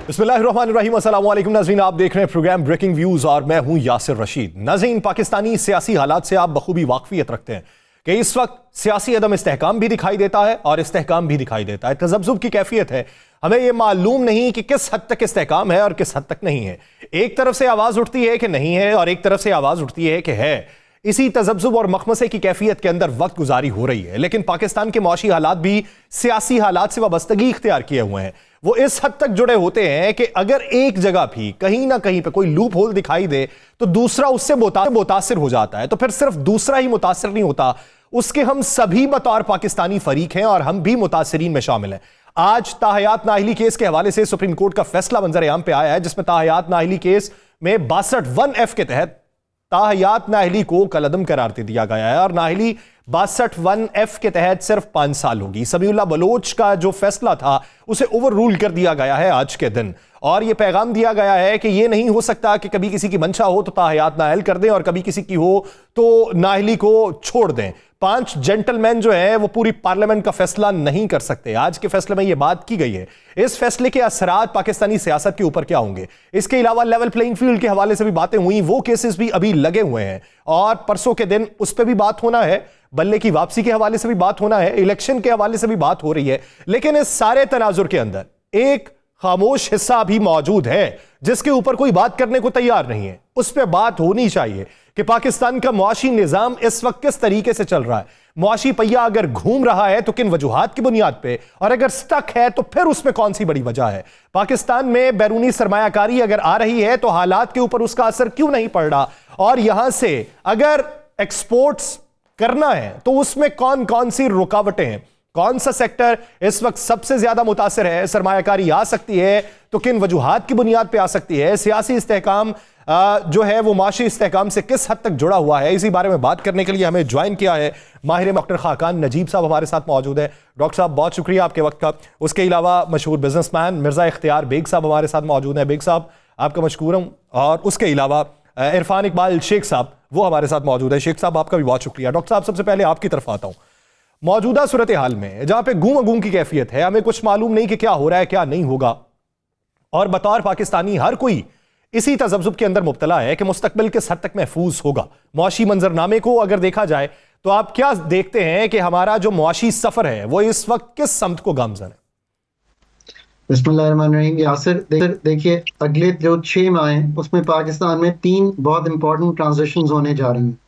बिस्मिल्लाहिर्रहमानिर्रहीम, अस्सलाम वालेकुम नाज़रीन, आप देख रहे हैं प्रोग्राम ब्रेकिंग व्यूज और मैं हूं यासिर रशीद। नाज़रीन, पाकिस्तानी सियासी हालात से आप बखूबी वाकफियत रखते हैं कि इस वक्त सियासी अदम इस्तेहकाम भी दिखाई देता है और इस्तेहकाम भी दिखाई देता है। तज़ब्ज़ुब की कैफियत है। हमें यह मालूम नहीं कि किस हद तक इस्तेहकाम है और किस हद तक नहीं है। एक तरफ से आवाज़ उठती है कि नहीं है और एक तरफ से आवाज़ उठती है कि है। इसी तज़ब्ज़ुब और मखमसे की कैफियत के अंदर वक्त गुजारी हो रही है। लेकिन पाकिस्तान के मुआशी हालात भी सियासी हालात से वाबस्तगी इख्तियार किए हुए हैं। वो इस हद तक जुड़े होते हैं कि अगर एक जगह भी कहीं ना कहीं पे कोई लूप होल दिखाई दे तो दूसरा उससे मुतासिर हो जाता है। तो फिर सिर्फ दूसरा ही मुतासिर नहीं होता, उसके हम सभी बतौर पाकिस्तानी फरीक हैं और हम भी मुतासिरीन में शामिल हैं। आज ताहयात नाअहली केस के हवाले से सुप्रीम कोर्ट का फैसला मंजर आम पे आया है, जिसमें ताहयात नाअहली केस में 62(1)(f) के तहत ताहयात नाअहली को कलअदम करार दे दिया गया है और नाअहली 62(1)(f) के तहत सिर्फ 5 साल होगी। समीउल्लाह बलोच का जो फैसला था उसे ओवर रूल कर दिया गया है आज के दिन, और यह पैगाम दिया गया है कि यह नहीं हो सकता कि कभी किसी की मंशा हो तो ताहयात नाअहल कर दें और कभी किसी की हो तो नाअहली को छोड़ दें। 5 जेंटलमैन जो है वो पूरी पार्लियामेंट का फैसला नहीं कर सकते। आज के फैसले में यह बात की गई है। इस फैसले के असरात पाकिस्तानी सियासत के ऊपर क्या होंगे, इसके अलावा लेवल प्लेइंग फील्ड के हवाले से भी बातें हुई। वो केसेस भी अभी लगे हुए हैं और परसों के दिन उस पर भी बात होना है। बल्ले की वापसी के हवाले से भी बात होना है, इलेक्शन के हवाले से भी बात हो रही है। लेकिन इस सारे तनाजुर के अंदर एक खामोश हिस्सा भी मौजूद है जिसके ऊपर कोई बात करने को तैयार नहीं है। उस पर बात होनी चाहिए कि पाकिस्तान का मुआशी निजाम इस वक्त किस तरीके से चल रहा है। मुआशी पहिया अगर घूम रहा है तो किन वजूहात की बुनियाद पे, और अगर स्टक है तो फिर उसमें कौन सी बड़ी वजह है। पाकिस्तान में बैरूनी सरमायाकारी अगर आ रही है तो हालात के ऊपर उसका असर क्यों नहीं पड़ रहा, और यहां से अगर एक्सपोर्ट्स करना है तो उसमें कौन कौन सी रुकावटें हैं, कौन सा सेक्टर इस वक्त सबसे ज्यादा मुतासिर है। सरमायाकारी आ सकती है तो किन वजूहात की बुनियाद पे आ सकती है। सियासी इस्तेहकाम जो है वो माशी इस्तेहकाम से किस हद तक जुड़ा हुआ है। इसी बारे में बात करने के लिए हमें ज्वाइन किया है माहिर डॉक्टर खाकान नजीब साहब हमारे साथ मौजूद है। डॉक्टर साहब, बहुत शुक्रिया आपके वक्त का। उसके अलावा मशहूर बिजनेसमैन मिर्जा इख्तियार बेग साहब हमारे साथ मौजूद हैं। बेग साहब, आपका मशकूर हूं। और उसके अलावा इरफान इकबाल शेख साहब वो हमारे साथ मौजूद है। शेख साहब, आपका भी बहुत शुक्रिया। डॉक्टर साहब, सबसे पहले आपकी तरफ आता हूं। मौजूदा सूरत हाल में जहां पे गूम अगूम की कैफियत है, हमें कुछ मालूम नहीं कि क्या हो रहा है क्या नहीं होगा, और बतौर पाकिस्तानी हर कोई इसी तज़ब्ज़ुब के अंदर मुब्तला है कि मुस्तकबिल किस हद तक महफूज होगा। मुआशी मंजरनामे को अगर देखा जाए तो आप क्या देखते हैं कि हमारा जो मुआशी सफर है वो इस वक्त किस समत को गामज़न है? बिस्मिल्लाहिर्रहमानिर्रहीम। यासिर, देखिए, अगले जो 6 माह हैं उसमें पाकिस्तान में 3 बहुत इंपॉर्टेंट ट्रांजिशंस होने जा रही हैं।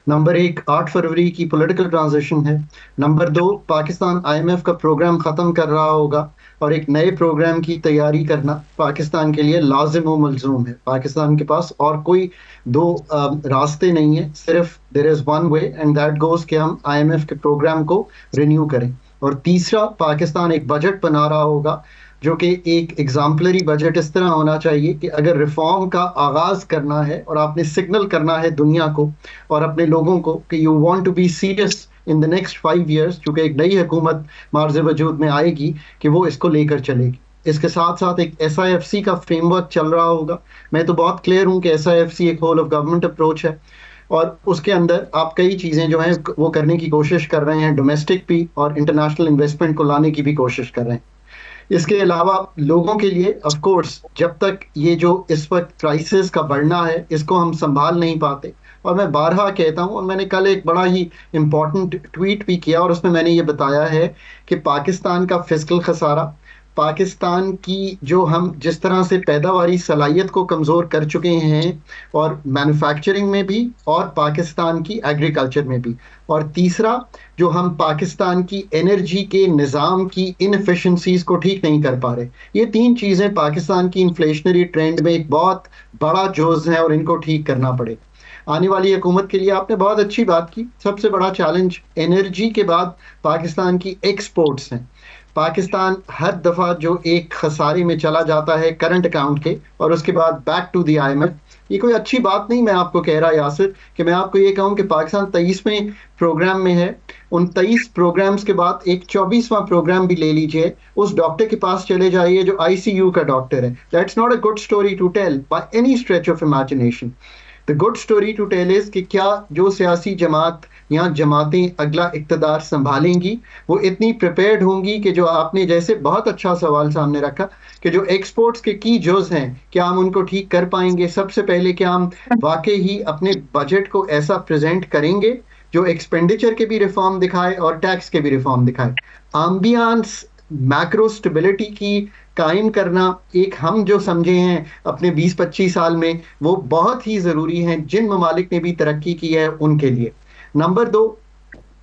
नंबर 1 8 फरवरी की पॉलिटिकल ट्रांजिशन है। नंबर 2 पाकिस्तान IMF का प्रोग्राम ख़त्म कर रहा होगा और एक नए प्रोग्राम की तैयारी करना पाकिस्तान के लिए लाजिम व मलजूम है। पाकिस्तान के पास और कोई 2 रास्ते नहीं है, सिर्फ there is one way and that goes कि हम IMF के प्रोग्राम को रिन्यू करें। और तीसरा, पाकिस्तान एक बजट बना रहा होगा जो कि एक एग्जाम्पलरी बजट इस तरह होना चाहिए कि अगर रिफॉर्म का आगाज करना है और आपने सिग्नल करना है दुनिया को और अपने लोगों को कि you want to be serious in the next 5 years, क्योंकि एक नई हुकूमत मार्ज़ वजूद में आएगी कि वो इसको लेकर चलेगी। इसके साथ साथ एक SIFC का फ्रेमवर्क चल रहा होगा। मैं तो बहुत क्लियर हूँ कि SIFC एक होल ऑफ गवर्नमेंट अप्रोच है और उसके अंदर आप कई चीज़ें जो हैं वो करने की कोशिश कर रहे हैं, डोमेस्टिक भी और इंटरनेशनल इन्वेस्टमेंट को लाने की भी कोशिश कर रहे हैं। इसके अलावा लोगों के लिए ऑफ कोर्स जब तक ये जो इस वक्त क्राइसिस का बढ़ना है इसको हम संभाल नहीं पाते, और मैं बारहा कहता हूँ, और मैंने कल एक बड़ा ही इम्पोर्टेंट ट्वीट भी किया और उसमें मैंने ये बताया है कि पाकिस्तान का फिस्कल खसारा, पाकिस्तान की जो हम जिस तरह से पैदावारी सलाहियत को कमज़ोर कर चुके हैं और मैन्युफैक्चरिंग में भी और पाकिस्तान की एग्रीकल्चर में भी, और तीसरा जो हम पाकिस्तान की एनर्जी के निज़ाम की इनएफिशिएंसीज को ठीक नहीं कर पा रहे। ये 3 चीज़ें पाकिस्तान की इन्फ्लेशनरी ट्रेंड में एक बहुत बड़ा जोज़ है और इनको ठीक करना पड़ेगा। आने वाली हुकूमत के लिए आपने बहुत अच्छी बात की। सबसे बड़ा चैलेंज एनर्जी के बाद पाकिस्तान की एक्सपोर्ट्स हैं। पाकिस्तान हर दफ़ा जो एक खसारे में चला जाता है करंट अकाउंट के और उसके बाद बैक टू द IMF, ये कोई अच्छी बात नहीं मैं आपको कह रहा यासिर, कि मैं आपको ये कहूँ कि पाकिस्तान 23वें प्रोग्राम में है। उन 23 प्रोग्राम्स के बाद एक 24वां प्रोग्राम भी ले लीजिए, उस डॉक्टर के पास चले जाइए जो ICU का डॉक्टर है। That's not a good story to tell by any stretch of imagination. The good story to tell is कि क्या जो सियासी जमात यहाँ जमातें अगला इक़्तिदार संभालेंगी, वो इतनी प्रिपेयर्ड होंगी कि जो आपने जैसे बहुत अच्छा सवाल सामने रखा कि जो एक्सपोर्ट्स के की जोज हैं, क्या हम उनको ठीक कर पाएंगे? सबसे पहले क्या हम वाकई ही अपने बजट को ऐसा प्रेजेंट करेंगे जो एक्सपेंडिचर के भी रिफॉर्म दिखाए और टैक्स के भी रिफॉर्म दिखाए? एम्बियंस मैक्रो स्टेबिलिटी की कायम करना, एक हम जो समझे हैं अपने 20-25 साल में, वो बहुत ही ज़रूरी है जिन ममालिक ने भी तरक्की की है उनके लिए। नंबर 2,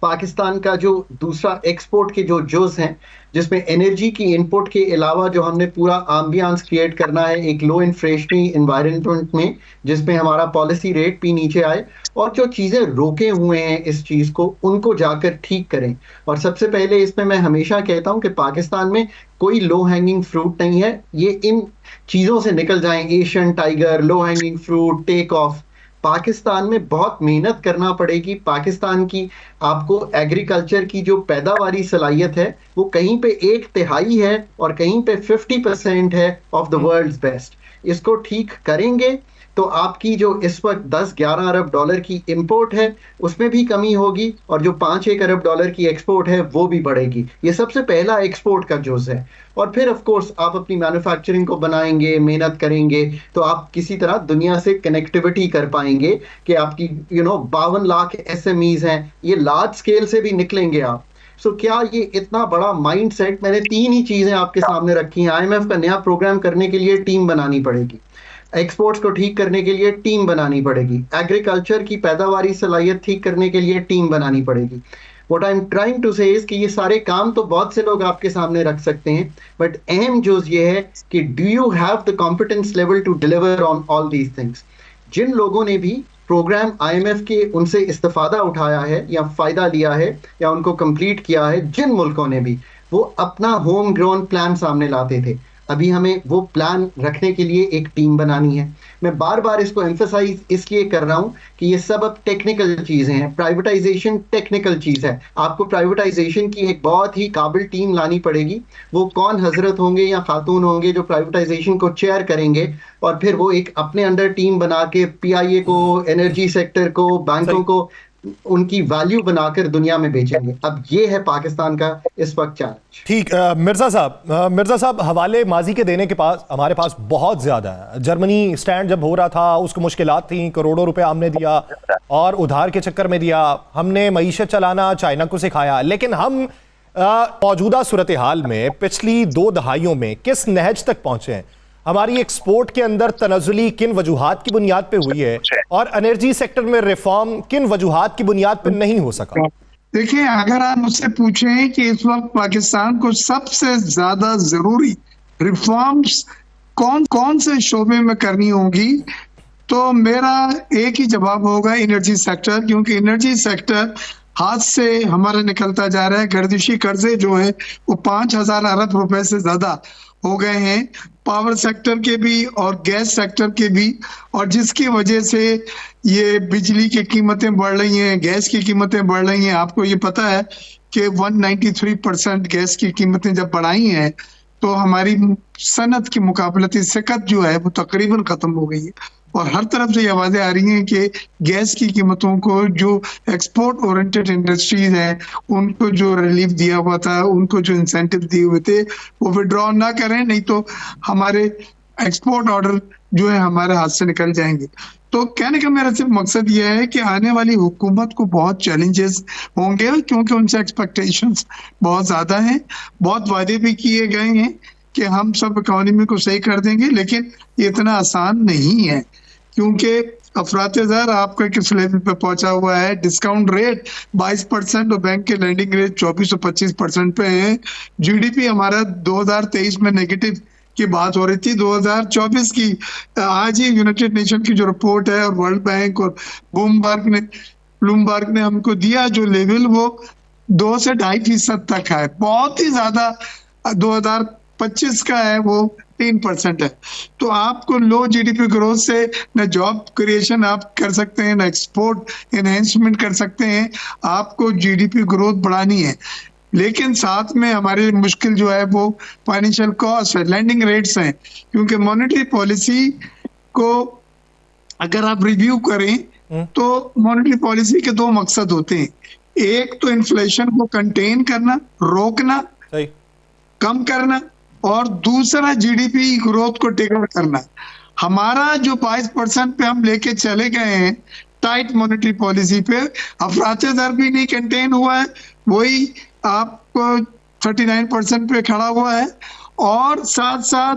पाकिस्तान का जो दूसरा एक्सपोर्ट के जो जोज हैं, जिसमें एनर्जी की इनपुट के अलावा जो हमने पूरा एम्बियंस क्रिएट करना है एक लो इन्फ्लेशनरी एनवायरनमेंट में, जिसमें हमारा पॉलिसी रेट भी नीचे आए और जो चीज़ें रोके हुए हैं इस चीज़ को, उनको जाकर ठीक करें। और सबसे पहले इसमें मैं हमेशा कहता हूं कि पाकिस्तान में कोई लो हैंगिंग फ्रूट नहीं है, ये इन चीज़ों से निकल जाएं, Asian tiger, low hanging fruit, take off. Pakistan में बहुत मेहनत करना पड़ेगी। पाकिस्तान की आपको एग्रीकल्चर की जो पैदावारी सलाहियत है वो कहीं पे 1/3 है और कहीं पे 50% है ऑफ द वर्ल्ड्स बेस्ट। इसको ठीक करेंगे तो आपकी जो इस वक्त 10-11 अरब डॉलर की इंपोर्ट है उसमें भी कमी होगी और जो 5-1 अरब डॉलर की एक्सपोर्ट है वो भी बढ़ेगी। ये सबसे पहला एक्सपोर्ट का जोश है। और फिर ऑफ कोर्स आप अपनी मैन्युफैक्चरिंग को बनाएंगे, मेहनत करेंगे तो आप किसी तरह दुनिया से कनेक्टिविटी कर पाएंगे कि आपकी 52 लाख SMEs हैं, ये लार्ज स्केल से भी निकलेंगे आप। सो क्या ये इतना बड़ा माइंडसेट, मैंने 3 ही चीजें आपके सामने रखी हैं। IMF का नया प्रोग्राम करने के लिए टीम बनानी पड़ेगी, एक्सपोर्ट्स को ठीक करने के लिए टीम बनानी पड़ेगी, एग्रीकल्चर की पैदावारी सलाहियत ठीक करने के लिए टीम बनानी पड़ेगी। What I'm trying to say is कि ये सारे काम तो बहुत से लोग आपके सामने रख सकते हैं, बट अहम जो ये है कि do you have the competence level to deliver on all these things. जिन लोगों ने भी प्रोग्राम IMF के उनसे इस्तेफादा उठाया है या फायदा लिया है या उनको कंप्लीट किया है, जिन मुल्कों ने भी, वो अपना होम ग्रोन प्लान सामने लाते थे। अभी हमें वो प्लान रखने के लिए एक टीम बनानी है। मैं बार बार इसको एम्फसाइज इसलिए कर रहा हूं कि ये सब अब टेक्निकल चीजें हैं। प्राइवेटाइजेशन टेक्निकल चीज है, आपको प्राइवेटाइजेशन की एक बहुत ही काबिल टीम लानी पड़ेगी। वो कौन हजरत होंगे या खातून होंगे जो प्राइवेटाइजेशन को चेयर करेंगे और फिर वो एक अपने अंडर टीम बना के PIA को, एनर्जी सेक्टर को, बैंकों को उनकी वैल्यू बनाकर दुनिया में बेचेंगे। अब ये है पाकिस्तान का इस वक्त चैलेंज। ठीक, मिर्जा साहब हवाले माजी के देने के पास हमारे पास बहुत ज्यादा है। जर्मनी स्टैंड जब हो रहा था उसको मुश्किलात थी, करोड़ों रुपए हमने दिया और उधार के चक्कर में दिया, हमने मईशत चलाना चाइना को सिखाया। लेकिन हम मौजूदा सूरत हाल में पिछली 2 दहाइयों में किस नहज तक पहुंचे हैं? हमारी एक्सपोर्ट के अंदर तनज़ुली किन वजूहात की बुनियाद पे हुई है और एनर्जी सेक्टर में रिफॉर्म किन वजूहात की बुनियाद पे नहीं हो सका? देखिए, अगर आप मुझसे पूछें कि इस वक्त पाकिस्तान को सबसे ज्यादा जरूरी रिफॉर्म्स कौन कौन से शोबे में करनी होगी, तो मेरा एक ही जवाब होगा, एनर्जी सेक्टर। क्योंकि एनर्जी सेक्टर हाथ से हमारा निकलता जा रहा है। गर्दिशी कर्जे जो है वो 5,000 अरब रुपए से ज्यादा हो गए हैं, पावर सेक्टर के भी और गैस सेक्टर के भी, और जिसकी वजह से ये बिजली की कीमतें बढ़ रही हैं, गैस की कीमतें बढ़ रही हैं। आपको ये पता है कि 193% गैस की कीमतें जब बढ़ाई हैं तो हमारी सनत की मुकाबलती सिकत जो है वो तकरीबन खत्म हो गई है। और हर तरफ से ये आवाजें आ रही हैं कि गैस की कीमतों को जो एक्सपोर्ट ओरिएंटेड इंडस्ट्रीज हैं उनको जो रिलीफ दिया हुआ था, उनको जो इंसेंटिव दिए हुए थे, वो विड्रॉ ना करें, नहीं तो हमारे एक्सपोर्ट ऑर्डर जो है हमारे हाथ से निकल जाएंगे। तो कहने का मेरा सिर्फ मकसद ये है कि आने वाली हुकूमत को बहुत चैलेंजेस होंगे, क्योंकि उनसे एक्सपेक्टेशंस बहुत ज्यादा हैं। बहुत वादे भी किए गए हैं कि हम सब इकोनॉमी को सही कर देंगे, लेकिन ये इतना आसान नहीं है, क्योंकि अफरात-ए-ज़र आपका किस लेवल पे पहुंचा हुआ है। डिस्काउंट रेट 22% और बैंक के लैंडिंग रेट 24 और 25% पे है। GDP हमारा 2023 में नेगेटिव की बात हो रही थी, 2024 की आज ही यूनाइटेड नेशन की जो रिपोर्ट है और वर्ल्ड बैंक और ब्लूमबर्ग ने हमको दिया जो लेवल, वो 2 से 2.5% तक है। बहुत ही ज्यादा 2025 का है वो 3% है। तो आपको लो GDP ग्रोथ से न जॉब क्रिएशन आप कर सकते हैं, न एक्सपोर्ट एनहेंसमेंट कर सकते हैं। आपको GDP ग्रोथ बढ़ानी है, लेकिन साथ में हमारी मुश्किल जो है वो फाइनेंशियल कॉस्ट है, लैंडिंग रेट्स हैं। क्योंकि मॉनेटरी पॉलिसी को अगर आप रिव्यू करें तो मॉनेटरी पॉलिसी के दो मकसद होते हैं, एक तो इन्फ्लेशन को कंटेन करना, रोकना, सही। कम करना, और दूसरा जीडीपी ग्रोथ को टिकर करना। हमारा जो 22% पे हम लेके चले गए हैं टाइट मॉनेटरी पॉलिसी पे, अफराते दर भी नहीं कंटेन हुआ है, वही आपको 39% पे खड़ा हुआ है, और साथ साथ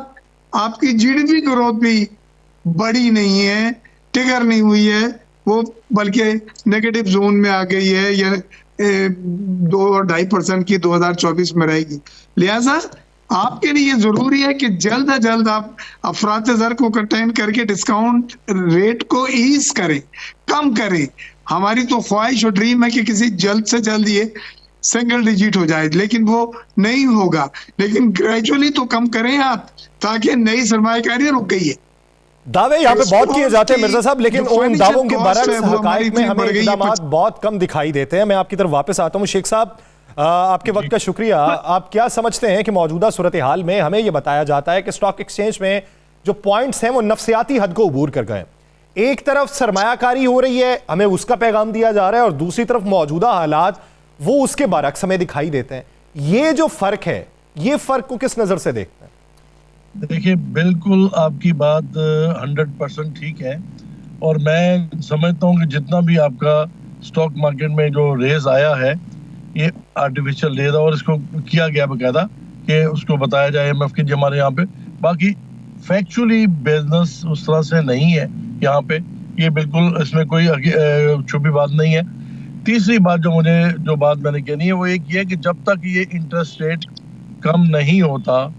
आपकी जीडीपी ग्रोथ भी बड़ी नहीं है, टिगर नहीं हुई है, वो बल्कि नेगेटिव जोन में आ गई है, या 2-2.5% की 2024 में रहेगी। लिहाजा आपके लिए जरूरी है कि जल्द से जल्द आप अफरात दर को कंटेन करके डिस्काउंट रेट को ईज करें, कम करें। हमारी तो ख्वाहिश और ड्रीम है कि किसी जल्द से जल्द ये सिंगल डिजिट हो जाए, लेकिन वो नहीं होगा। लेकिन ग्रेजुअली तो कम करें आप, ताकि नई सरमायाकारी रुक गई है। दावे यहाँ पे बहुत किए जाते हैं मिर्जा साहब, लेकिन उन दावों के बरक्स हकाइक में हमें इक़दाम बहुत कम दिखाई देते हैं। मैं आपकी तरफ वापस आता हूँ। शेख साहब, आपके वक्त का शुक्रिया। आप क्या समझते हैं कि मौजूदा सूरत हाल में हमें यह बताया जाता है कि स्टॉक एक्सचेंज में जो पॉइंट्स हैं वो नफसियाती हद को अबूर कर गए। एक तरफ सरमायाकारी हो रही है, हमें उसका पैगाम दिया जा रहा है, और दूसरी तरफ मौजूदा हालात वो उसके बरक्स हमें दिखाई देते हैं। ये जो फर्क है, ये फर्क को किस नजर से देखते हैं? देखिए, बिल्कुल आपकी बात 100% ठीक है, और मैं समझता हूँ कि जितना भी आपका स्टॉक मार्केट में जो रेज आया है, ये आर्टिफिशियल रेज, और इसको किया गया बकायदा कि उसको बताया जाए IMF के हमारे यहाँ पे। बाकी फैक्चुअली बिजनेस उस तरह से नहीं है यहाँ पे, ये बिल्कुल इसमें कोई छुपी बात नहीं है। तीसरी बात जो बात मैंने कहनी है वो एक ये है कि जब तक ये इंटरेस्ट रेट कम नहीं होता,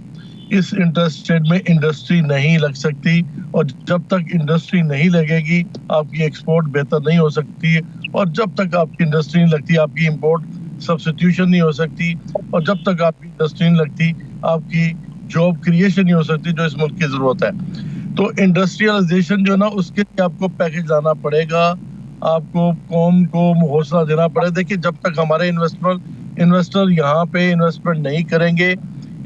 इस इंटरेस्ट रेट में इंडस्ट्री नहीं लग सकती, और जब तक इंडस्ट्री नहीं लगेगी आपकी एक्सपोर्ट बेहतर नहीं हो सकती, और जब तक आपकी इंडस्ट्री नहीं लगती आपकी इंपोर्ट सब्स्टिट्यूशन नहीं हो सकती, और जब तक आपकी इंडस्ट्री नहीं लगती आपकी जॉब क्रिएशन नहीं हो सकती जो इस मुल्क की जरूरत है। तो इंडस्ट्रियलाइजेशन जो है ना, उसके लिए आपको पैकेज लाना पड़ेगा, आपको कौम को हौसला देना पड़ेगा। देखिए, जब तक हमारे इन्वेस्टर यहाँ पे इन्वेस्टमेंट नहीं करेंगे,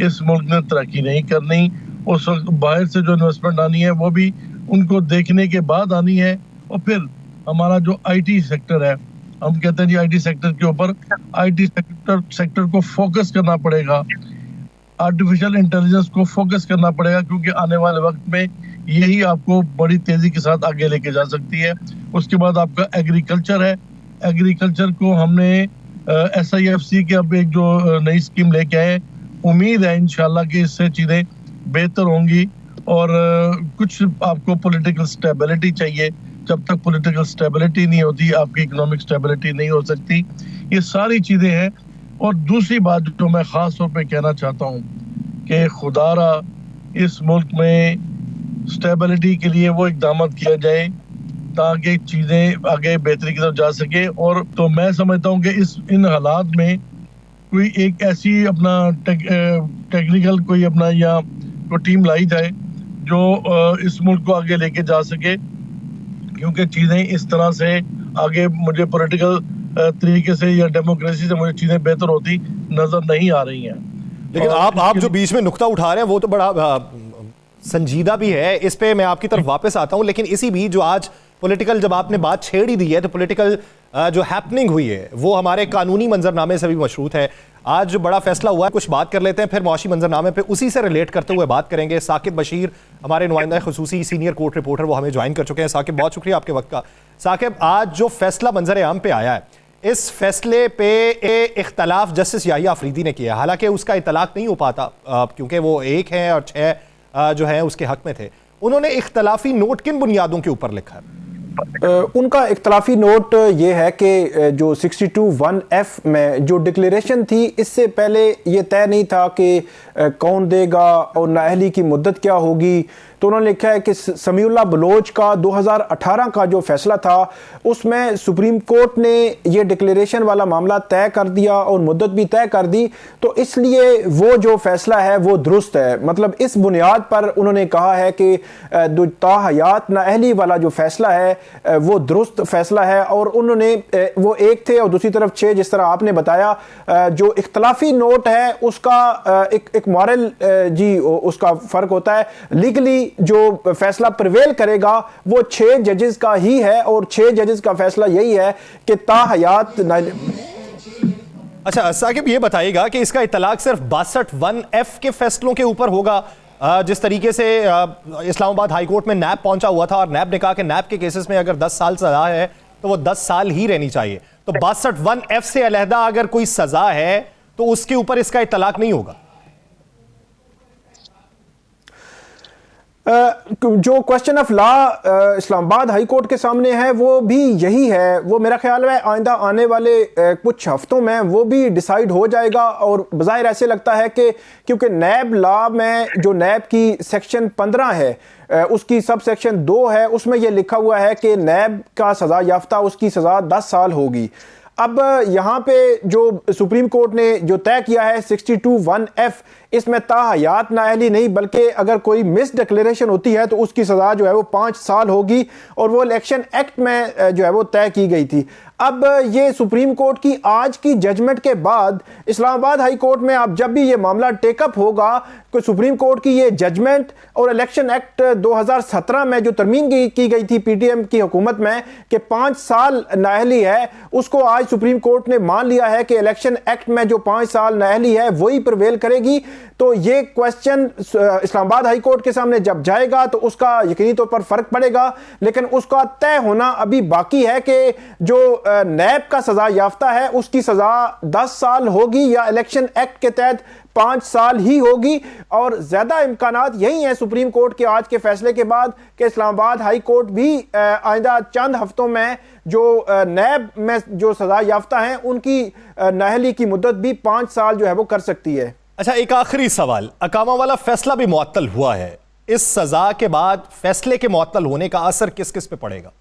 इस मुल्क ने तरक्की नहीं करनी। उस वक्त बाहर से जो इन्वेस्टमेंट आनी है वो भी उनको देखने के बाद आनी है। और फिर हमारा जो IT सेक्टर है, हम कहते हैं जी IT सेक्टर के ऊपर IT सेक्टर को फोकस करना पड़ेगा, आर्टिफिशियल इंटेलिजेंस को फोकस करना पड़ेगा, क्योंकि आने वाले वक्त में यही आपको बड़ी तेजी के साथ आगे लेके जा सकती है। उसके बाद आपका एग्रीकल्चर है, एग्रीकल्चर को हमने SIFC के अब एक जो नई स्कीम लेके आए, उम्मीद है इंशाल्लाह कि इससे चीजें बेहतर होंगी। और कुछ आपको पॉलिटिकल स्टेबिलिटी चाहिए, जब तक पॉलिटिकल स्टेबिलिटी नहीं होती आपकी इकोनॉमिक स्टेबिलिटी नहीं हो सकती। ये सारी चीजें हैं। और दूसरी बात जो मैं खास तौर पे कहना चाहता हूँ कि खुदारा इस मुल्क में स्टेबिलिटी के लिए वो इकदाम किया जाए ताकि चीजें आगे बेहतरी की तरफ जा सके। और तो मैं समझता हूँ कि इन हालात में कोई एक ऐसी अपना टेक्निकल कोई अपना या कोई टीम लाई जाए जो इस मुल्क को आगे लेके जा सके, क्योंकि चीजें इस तरह से आगे मुझे पॉलिटिकल तरीके से या डेमोक्रेसी से मुझे चीजें बेहतर होती नजर नहीं आ रही हैं। लेकिन आप जो बीच में नुक्ता उठा रहे हैं वो तो बड़ा संजीदा भी है, इस पे मैं आपकी तरफ वापस आता हूं। लेकिन इसी बीच जो आज पॉलिटिकल, जब आपने बात छेड़ ही दी है, तो पॉलिटिकल जो हैपनिंग हुई है वो हमारे कानूनी मंजरनामे से भी मशरूत है। आज जो बड़ा फैसला हुआ है, कुछ बात कर लेते हैं, फिर मुआशी मंजरनामे पे उसी से रिलेट करते हुए बात करेंगे। साकिब बशीर, हमारे नुमाइंदा खुसूसी सीनियर कोर्ट रिपोर्टर, वो हमें ज्वाइन कर चुके हैं। साकिब, बहुत शुक्रिया आपके वक्त का। साकिब, आज जो फैसला मंजर आम पे आया है, इस फैसले पे इख्तलाफ जस्टिस याहिया अफरीदी ने किया, हालांकि उसका इतलाक नहीं हो पाता क्योंकि वो 1 है और 6 जो है उसके हक में थे। उन्होंने इख्तलाफी नोट किन बुनियादों के ऊपर लिखा है? उनका इख्तलाफी नोट ये है कि जो 62(1)(f में जो डिक्लेरेशन थी, इससे पहले ये तय नहीं था कि कौन देगा और नाअहली की मुद्दत क्या होगी। तो उन्होंने लिखा है कि समीउल्लाह बलोच का 2018 का जो फैसला था उसमें सुप्रीम कोर्ट ने ये डिक्लेरेशन वाला मामला तय कर दिया और मुद्दत भी तय कर दी, तो इसलिए वो जो फैसला है वो दुरुस्त है। मतलब इस बुनियाद पर उन्होंने कहा है कि जो ताहयात नाअहली वाला जो फैसला है वो दुरुस्त फैसला है। और उन्होंने वो एक थे और दूसरी तरफ 6, जिस तरह आपने बताया, जो इख्तलाफी नोट है उसका एक मॉरल जी उसका फ़र्क होता है। लीगली जो फैसला प्रिवेल करेगा वो 6 जजेस का ही है और 6 जजेस का फैसला यही है कि ताहयात। अच्छा साकिब, ये बताइएगा कि इसका इतलाक सिर्फ 62(1)(f) के फैसलों के ऊपर होगा, जिस तरीके से इस्लामाबाद हाई कोर्ट में नैब पहुंचा हुआ था और नैब ने कहा कि नैब के केसेस में अगर 10 साल सजा है तो वो 10 साल ही रहनी चाहिए, तो 62(1)(f) से अलहदा अगर कोई सजा है तो उसके ऊपर इसका इतलाक नहीं होगा? जो question of law Islamabad high court के सामने है वो भी यही है। वो मेरा ख्याल है आइंदा आने वाले कुछ हफ्तों में वो भी डिसाइड हो जाएगा। और बज़ाहिर ऐसे लगता है कि क्योंकि नैब लॉ में जो नैब की सेक्शन 15 है उसकी सब सेक्शन 2 है, उसमें यह लिखा हुआ है कि नैब का सज़ा याफ्ता उसकी सज़ा 10 साल होगी। अब यहाँ पे जो सुप्रीम कोर्ट ने जो तय किया है 62(1)(f), इसमें ताहयात नाअहली नहीं बल्कि अगर कोई मिस डिक्लेरेशन होती है तो उसकी सज़ा जो है वो 5 साल होगी और वो इलेक्शन एक्ट में जो है वो तय की गई थी। अब ये सुप्रीम कोर्ट की आज की जजमेंट के बाद इस्लामाबाद हाई कोर्ट में अब जब भी ये मामला टेकअप होगा कि सुप्रीम कोर्ट की ये जजमेंट और इलेक्शन एक्ट 2017 में जो तरमीम की गई थी पीटीएम की हुकूमत में कि 5 साल नाअहली है, उसको आज सुप्रीम कोर्ट ने मान लिया है कि इलेक्शन एक्ट में जो 5 साल नाअहली है वही प्रिवेल करेगी। तो ये क्वेश्चन इस्लामाबाद हाई कोर्ट के सामने जब जाएगा तो उसका यकीनी तौर पर फर्क पड़ेगा, लेकिन उसका तय होना अभी बाकी है कि जो नैब का सजा याफ्ता है उसकी सजा 10 साल होगी या इलेक्शन एक्ट के तहत 5 साल ही होगी। और ज्यादा इम्कानात यही हैं सुप्रीम कोर्ट के आज के फैसले के बाद कि इस्लामाबाद हाई कोर्ट भी आइंदा चंद हफ्तों में जो नैब में जो सजा याफ्ता हैं उनकी नाअहली की मुद्दत भी 5 साल जो है वो कर सकती है। अच्छा, एक आखिरी सवाल, अकामा वाला फैसला भी मुअत्तल हुआ है, इस सजा के बाद फैसले के मुअत्तल होने का असर किस किस पे पड़ेगा?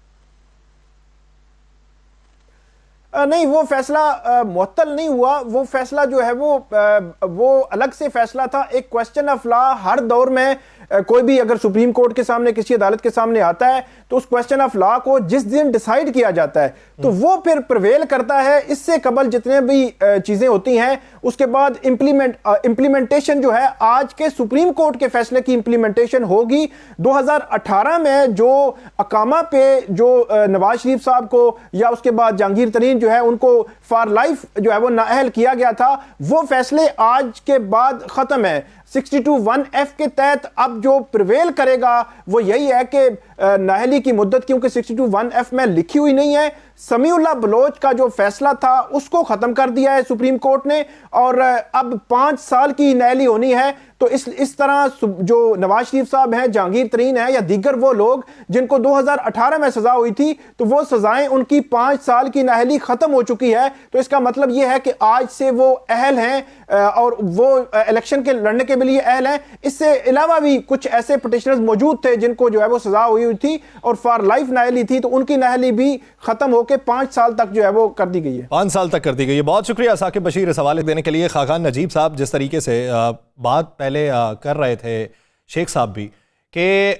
नहीं, वो फैसला मुअत्तल नहीं हुआ। वो फैसला जो है वो अलग से फैसला था। एक क्वेश्चन ऑफ लॉ हर दौर में कोई भी अगर सुप्रीम कोर्ट के सामने किसी अदालत के सामने आता है तो उस क्वेश्चन ऑफ लॉ को जिस दिन डिसाइड किया जाता है तो वो फिर प्रिवेल करता है। इससे कबल जितने भी चीजें होती हैं उसके बाद इम्प्लीमेंटेशन जो है आज के सुप्रीम कोर्ट के फैसले की इम्प्लीमेंटेशन होगी। 2018 में जो अकामा पे जो नवाज शरीफ साहब को या उसके बाद जहांगीर तरीन जो है उनको फॉर लाइफ जो है वो नाअहल किया गया था, वो फैसले आज के बाद खत्म है। 62(1)(f) के तहत अब जो प्रिवेल करेगा वो यही है कि नाअहली की मुद्दत क्योंकि 62(1)(f) में लिखी हुई नहीं है, समीउल्लाह बलोच का जो फैसला था उसको खत्म कर दिया है सुप्रीम कोर्ट ने और अब 5 साल की नाअहली होनी है। तो इस तरह जो नवाज शरीफ साहब हैं, जहांगीर तरीन है या दीगर वो लोग जिनको 2018 में सजा हुई थी तो वो सजाएं उनकी 5 साल की नाअहली खत्म हो चुकी है। तो इसका मतलब ये है कि आज से वो अहल हैं और वो इलेक्शन के लड़ने के लिए अहल हैं। इससे अलावा भी कुछ ऐसे पिटिशनर्स मौजूद थे जिनको जो है वो सजा हुई थी और फॉर लाइफ नाअहली थी, तो उनकी नाअहली भी खत्म होकर 5 साल तक जो है वो कर दी गई है। 5 साल तक कर दी गई है। बहुत शुक्रिया साकिब बशीर इस हवाले देने के लिए। खाकान नजीब साहब, जिस तरीके से बात पहले कर रहे थे शेख साहब भी कि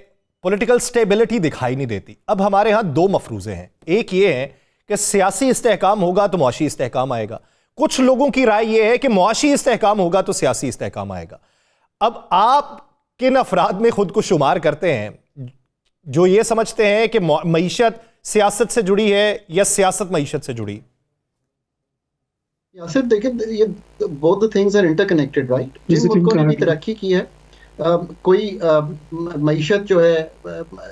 पॉलिटिकल स्टेबिलिटी दिखाई नहीं देती, अब हमारे यहाँ 2 मफरूज़े हैं। एक ये है कि सियासी इस्तेहकाम होगा तो मुआशी इस्तेहकाम आएगा। कुछ लोगों की राय यह है कि मुआशी इस्तेहकाम होगा तो सियासी इस्तेहकाम आएगा। अब आप किन अफराद में खुद को शुमार करते हैं जो ये समझते हैं कि मईशत सियासत से जुड़ी है या सियासत मईशत से जुड़ी? यासिर देखिए, ये both the things are interconnected, right. जिन मुल्कों ने भी तरक्की की है कोई मईशत जो है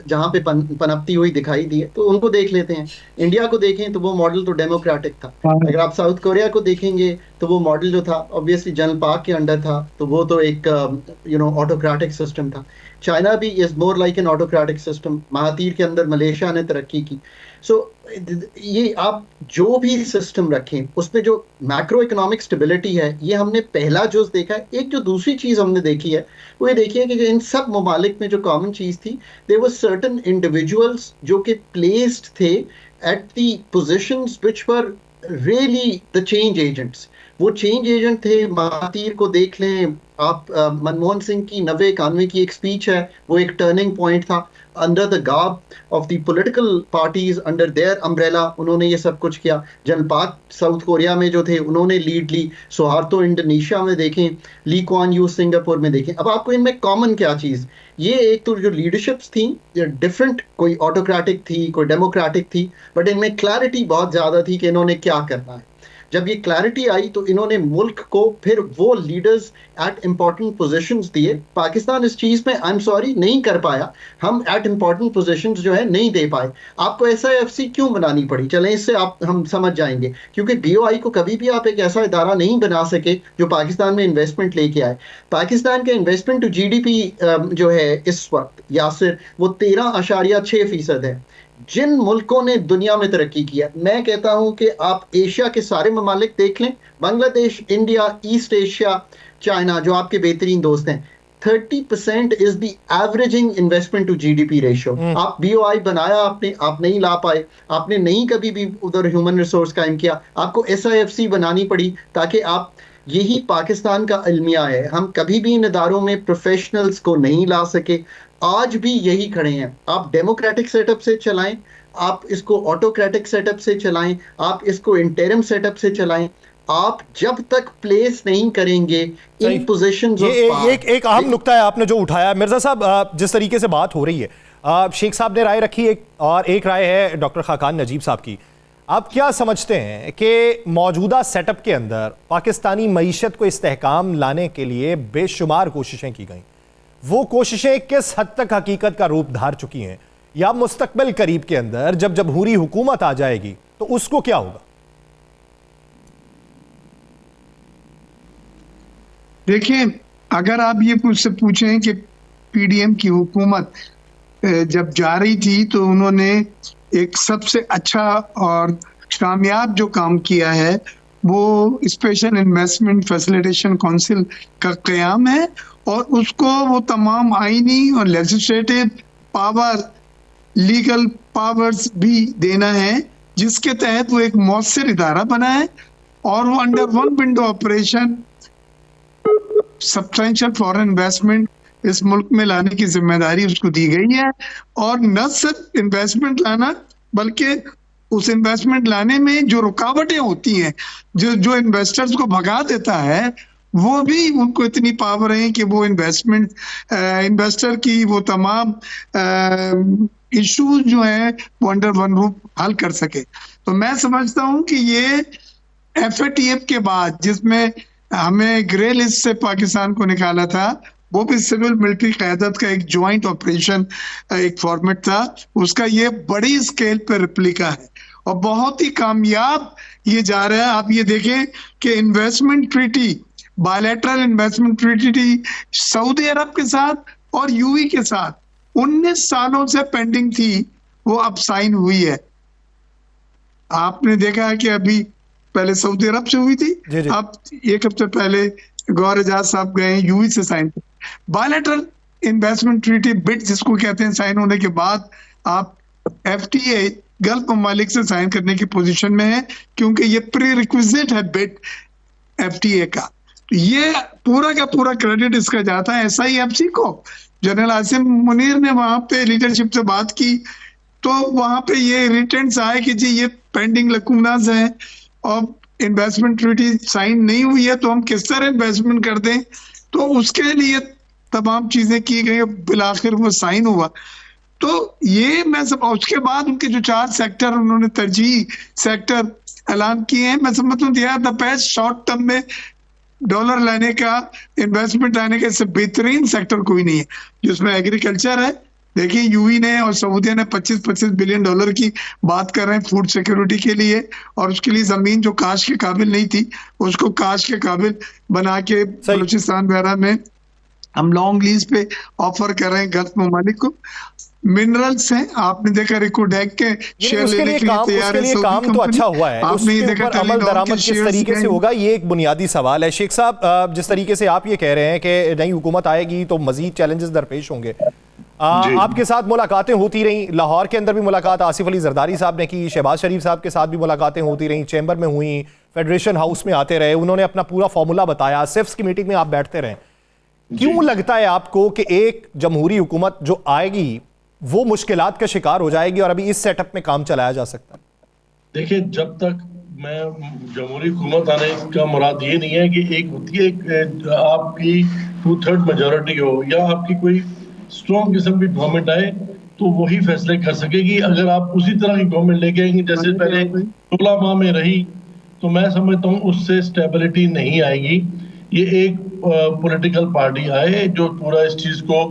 जहाँ पे पनपती हुई दिखाई दी है तो उनको देख लेते हैं। इंडिया को देखें तो वो मॉडल तो डेमोक्रेटिक था। अगर आप साउथ कोरिया को देखेंगे तो वो मॉडल जो था ऑब्वियसली जनरल पाक के अंडर था, तो वो तो एक ऑटोक्रेटिक सिस्टम था। चाइना भी is more like an autocratic system. Mahathir के अंदर मलेशिया ने तरक्की की। सो ये आप जो भी सिस्टम रखें उसमें जो मैक्रो इकोनॉमिक स्टेबिलिटी है, ये हमने पहला जुज देखा है। एक जो दूसरी चीज हमने देखी है वो ये देखी है कि इन सब ममालिक में जो कॉमन चीज थी, देयर वर सर्टेन इंडिविजुअल्स जो कि प्लेस्ड थे at the positions which were really the change agents. वो चेंज एजेंट थे। महातीर को देख लें आप, मनमोहन सिंह की 90-91 की एक स्पीच है, वो एक टर्निंग पॉइंट था। Under the garb of the political parties, under their umbrella उन्होंने ये सब कुछ किया। जनपाक साउथ कोरिया में जो थे उन्होंने लीड ली, सुहार्तो इंडोनेशिया में देखें, ली कुआन यू सिंगापुर में देखें। अब आपको इनमें कॉमन क्या चीज़, ये एक तो जो लीडरशिप्स थी डिफरेंट, कोई ऑटोक्रेटिक थी, कोई डेमोक्रेटिक थी, बट इनमें क्लैरिटी बहुत ज़्यादा थी कि इन्होंने क्या करना है। जब ये क्लैरिटी आई तो इन्होंने मुल्क को फिर वो लीडर्स एट इंपॉर्टेंट पोजीशंस दिए। पाकिस्तान इस चीज़ में आई एम सॉरी नहीं कर पाया, हम एट इंपॉर्टेंट पोजीशंस जो है नहीं दे पाए। आपको SIFC क्यों बनानी पड़ी, चलें इससे हम समझ जाएंगे। क्योंकि BOI को कभी भी आप एक ऐसा इदारा नहीं बना सके जो पाकिस्तान में इन्वेस्टमेंट लेके आए। पाकिस्तान का इन्वेस्टमेंट टू GDP जो है इस वक्त यासिर वो 13.6% है। जिन मुल्कों ने दुनिया में तरक्की किया, मैं कहता हूं कि आप एशिया के सारे ममालिक देख लें, Bangladesh, India, East Asia, China जो आपके बेहतरीन दोस्त हैं, 30% is the averaging investment to GDP ratio. आप BOI बनाया आपने, आप नहीं ला पाए, आपने नहीं कभी भी उधर ह्यूमन रिसोर्स कायम किया, आपको SIFC बनानी पड़ी ताकि आप, यही पाकिस्तान का अलमिया है, हम कभी भी इन इदारों में प्रोफेशनल्स को नहीं ला सके, आज भी यही खड़े हैं। आप डेमोक्रेटिक सेटअप से चलाएं, आप इसको ऑटोक्रेटिक सेटअप से चलाएं, आप इसको इंटरिम सेटअप से चलाएं, आप जब तक प्लेस नहीं करेंगे इन पोजीशंस ऑफ पावर। एक अहम नुक्ता है आपने जो उठाया मिर्जा साहब, जिस तरीके से बात हो रही है, शेख साहब ने राय रखी एक, और एक राय है डॉक्टर खाकान नजीब साहब की। आप क्या समझते हैं कि मौजूदा सेटअप के अंदर पाकिस्तानी मईशत को इस्तेहकाम लाने के लिए बेशुमार कोशिशें की गई, वो कोशिशें किस हद तक हकीकत का रूप धार चुकी हैं, या मुस्तकबिल करीब के अंदर जब जमहूरी हुकूमत आ जाएगी तो उसको क्या होगा? देखिए, अगर आप ये मुझसे पूछें कि PDM की हुकूमत जब जा रही थी तो उन्होंने एक सबसे अच्छा और कामयाब जो काम किया है वो स्पेशल इन्वेस्टमेंट फैसिलिटेशन काउंसिल का क़याम है, और उसको वो तमाम आईनी और लेजिस्लेटिव पावर, लीगल पावर्स भी देना है, जिसके तहत वो एक मौसर इदारा बना है, और वो under one window operation substantial foreign investment इस मुल्क में लाने की जिम्मेदारी उसको दी गई है। और न सिर्फ इन्वेस्टमेंट लाना, बल्कि उस इन्वेस्टमेंट लाने में जो रुकावटें होती हैं, जो इन्वेस्टर्स को भगा देता है, वो भी उनको इतनी पावर है कि वो इन्वेस्टर की वो तमाम इश्यूज जो हैं वो अंडर वन रूफ हल कर सके। तो मैं समझता हूं कि ये FATF के बाद, जिसमें हमें ग्रे लिस्ट से पाकिस्तान को निकाला था, वो भी सिविल मिलिट्री क़यादत का एक ज्वाइंट ऑपरेशन एक फॉर्मेट था, उसका ये बड़ी स्केल पर रिप्लिका है और बहुत ही कामयाब ये जा रहा है। आप ये देखें कि investment treaty, bilateral investment treaty Saudi Arab के साथ और UAE के साथ 19 सालों से पेंडिंग थी, वो अब साइन हुई है। आपने देखा है कि अभी पहले सऊदी अरब से हुई थी, अब एक हफ्ते पहले गौर एजाज साहब गए UAE से sign. Bilateral investment treaty BIT जिसको कहते हैं, साइन होने के बाद आप FTA गल्फ ममालिक से साइन करने की पोजीशन में है, क्योंकि ये प्री रिक्विजिट है बिट FTA का। ये पूरा का पूरा क्रेडिट इसका जाता है SIFC को। जनरल आसिम मुनीर ने वहां पे लीडरशिप से बात की तो वहां पे ये रिटेंट्स आए कि जी ये पेंडिंग लकूनाज हैं और इन्वेस्टमेंट ट्रीटी साइन नहीं हुई है, तो हम किस तरह इन्वेस्टमेंट कर दें। तो उसके लिए तमाम चीजें की गई, बिलाखिर वो साइन हुआ। तो ये मैं सब, उसके बाद उनके जो 4 सेक्टर उन्होंने तरजीह सेक्टर ऐलान किए हैं, मैं समझता हूँ दिया द बेस्ट शॉर्ट टर्म में डॉलर लाने का, इन्वेस्टमेंट लाने का इससे बेहतरीन सेक्टर कोई नहीं है, जिसमें एग्रीकल्चर है। देखिए UAE ने और सऊदी ने 25-25 बिलियन डॉलर की बात कर रहे हैं फूड सिक्योरिटी के लिए, और उसके लिए जमीन जो काश के काबिल नहीं थी उसको काश के काबिल बना के बलूचिस्तान वगैरह में हम लॉन्ग लीज पे ऑफर कर रहे हैं गल्फ ममालिक को। मिनरल्स हैं, आपने देखा रिकोडेक के शेयर लेने के लिए तैयार है सऊदी काम तो अच्छा हुआ है, आपने ये देखा अमल दरामद किस तरीके से होगा, ये एक बुनियादी सवाल है। शेख साहब, जिस तरीके से आप ये कह रहे हैं कि नई हुकूमत आएगी तो मजीद चैलेंजेस दरपेश होंगे, आपके साथ मुलाकातें होती रहीं, लाहौर के अंदर भी मुलाकात आसिफ अली जरदारी साहब ने की, शहबाज शरीफ साहब के साथ भी मुलाकातें होती रहीं, चैम्बर में हुई, फेडरेशन हाउस में आते रहे, उन्होंने अपना पूरा फॉर्मूला बताया, सिफ्स की मीटिंग में आप बैठते रहे, क्यों लगता है आपको कि एक जमहूरी हुकूमत जो आएगी वो मुश्किलात का शिकार हो जाएगी और अभी इस सेटअप में काम चलाया जा सकता है? देखिए, जब तक मैं जमहूरी हुकूमत आने का मुराद ये नहीं है कि एक होती है आपकी 2/3 मेजोरिटी हो या आपकी कोई स्ट्रॉन्ग किस्म की गवर्नमेंट आए तो वही फैसले कर सकेगी। अगर आप उसी तरह की गवर्नमेंट लेके आएंगे जैसे पहले 16 माह में रही, तो मैं समझता हूँ उससे स्टेबिलिटी नहीं आएगी। ये एक पॉलिटिकल पार्टी आए जो पूरा इस चीज को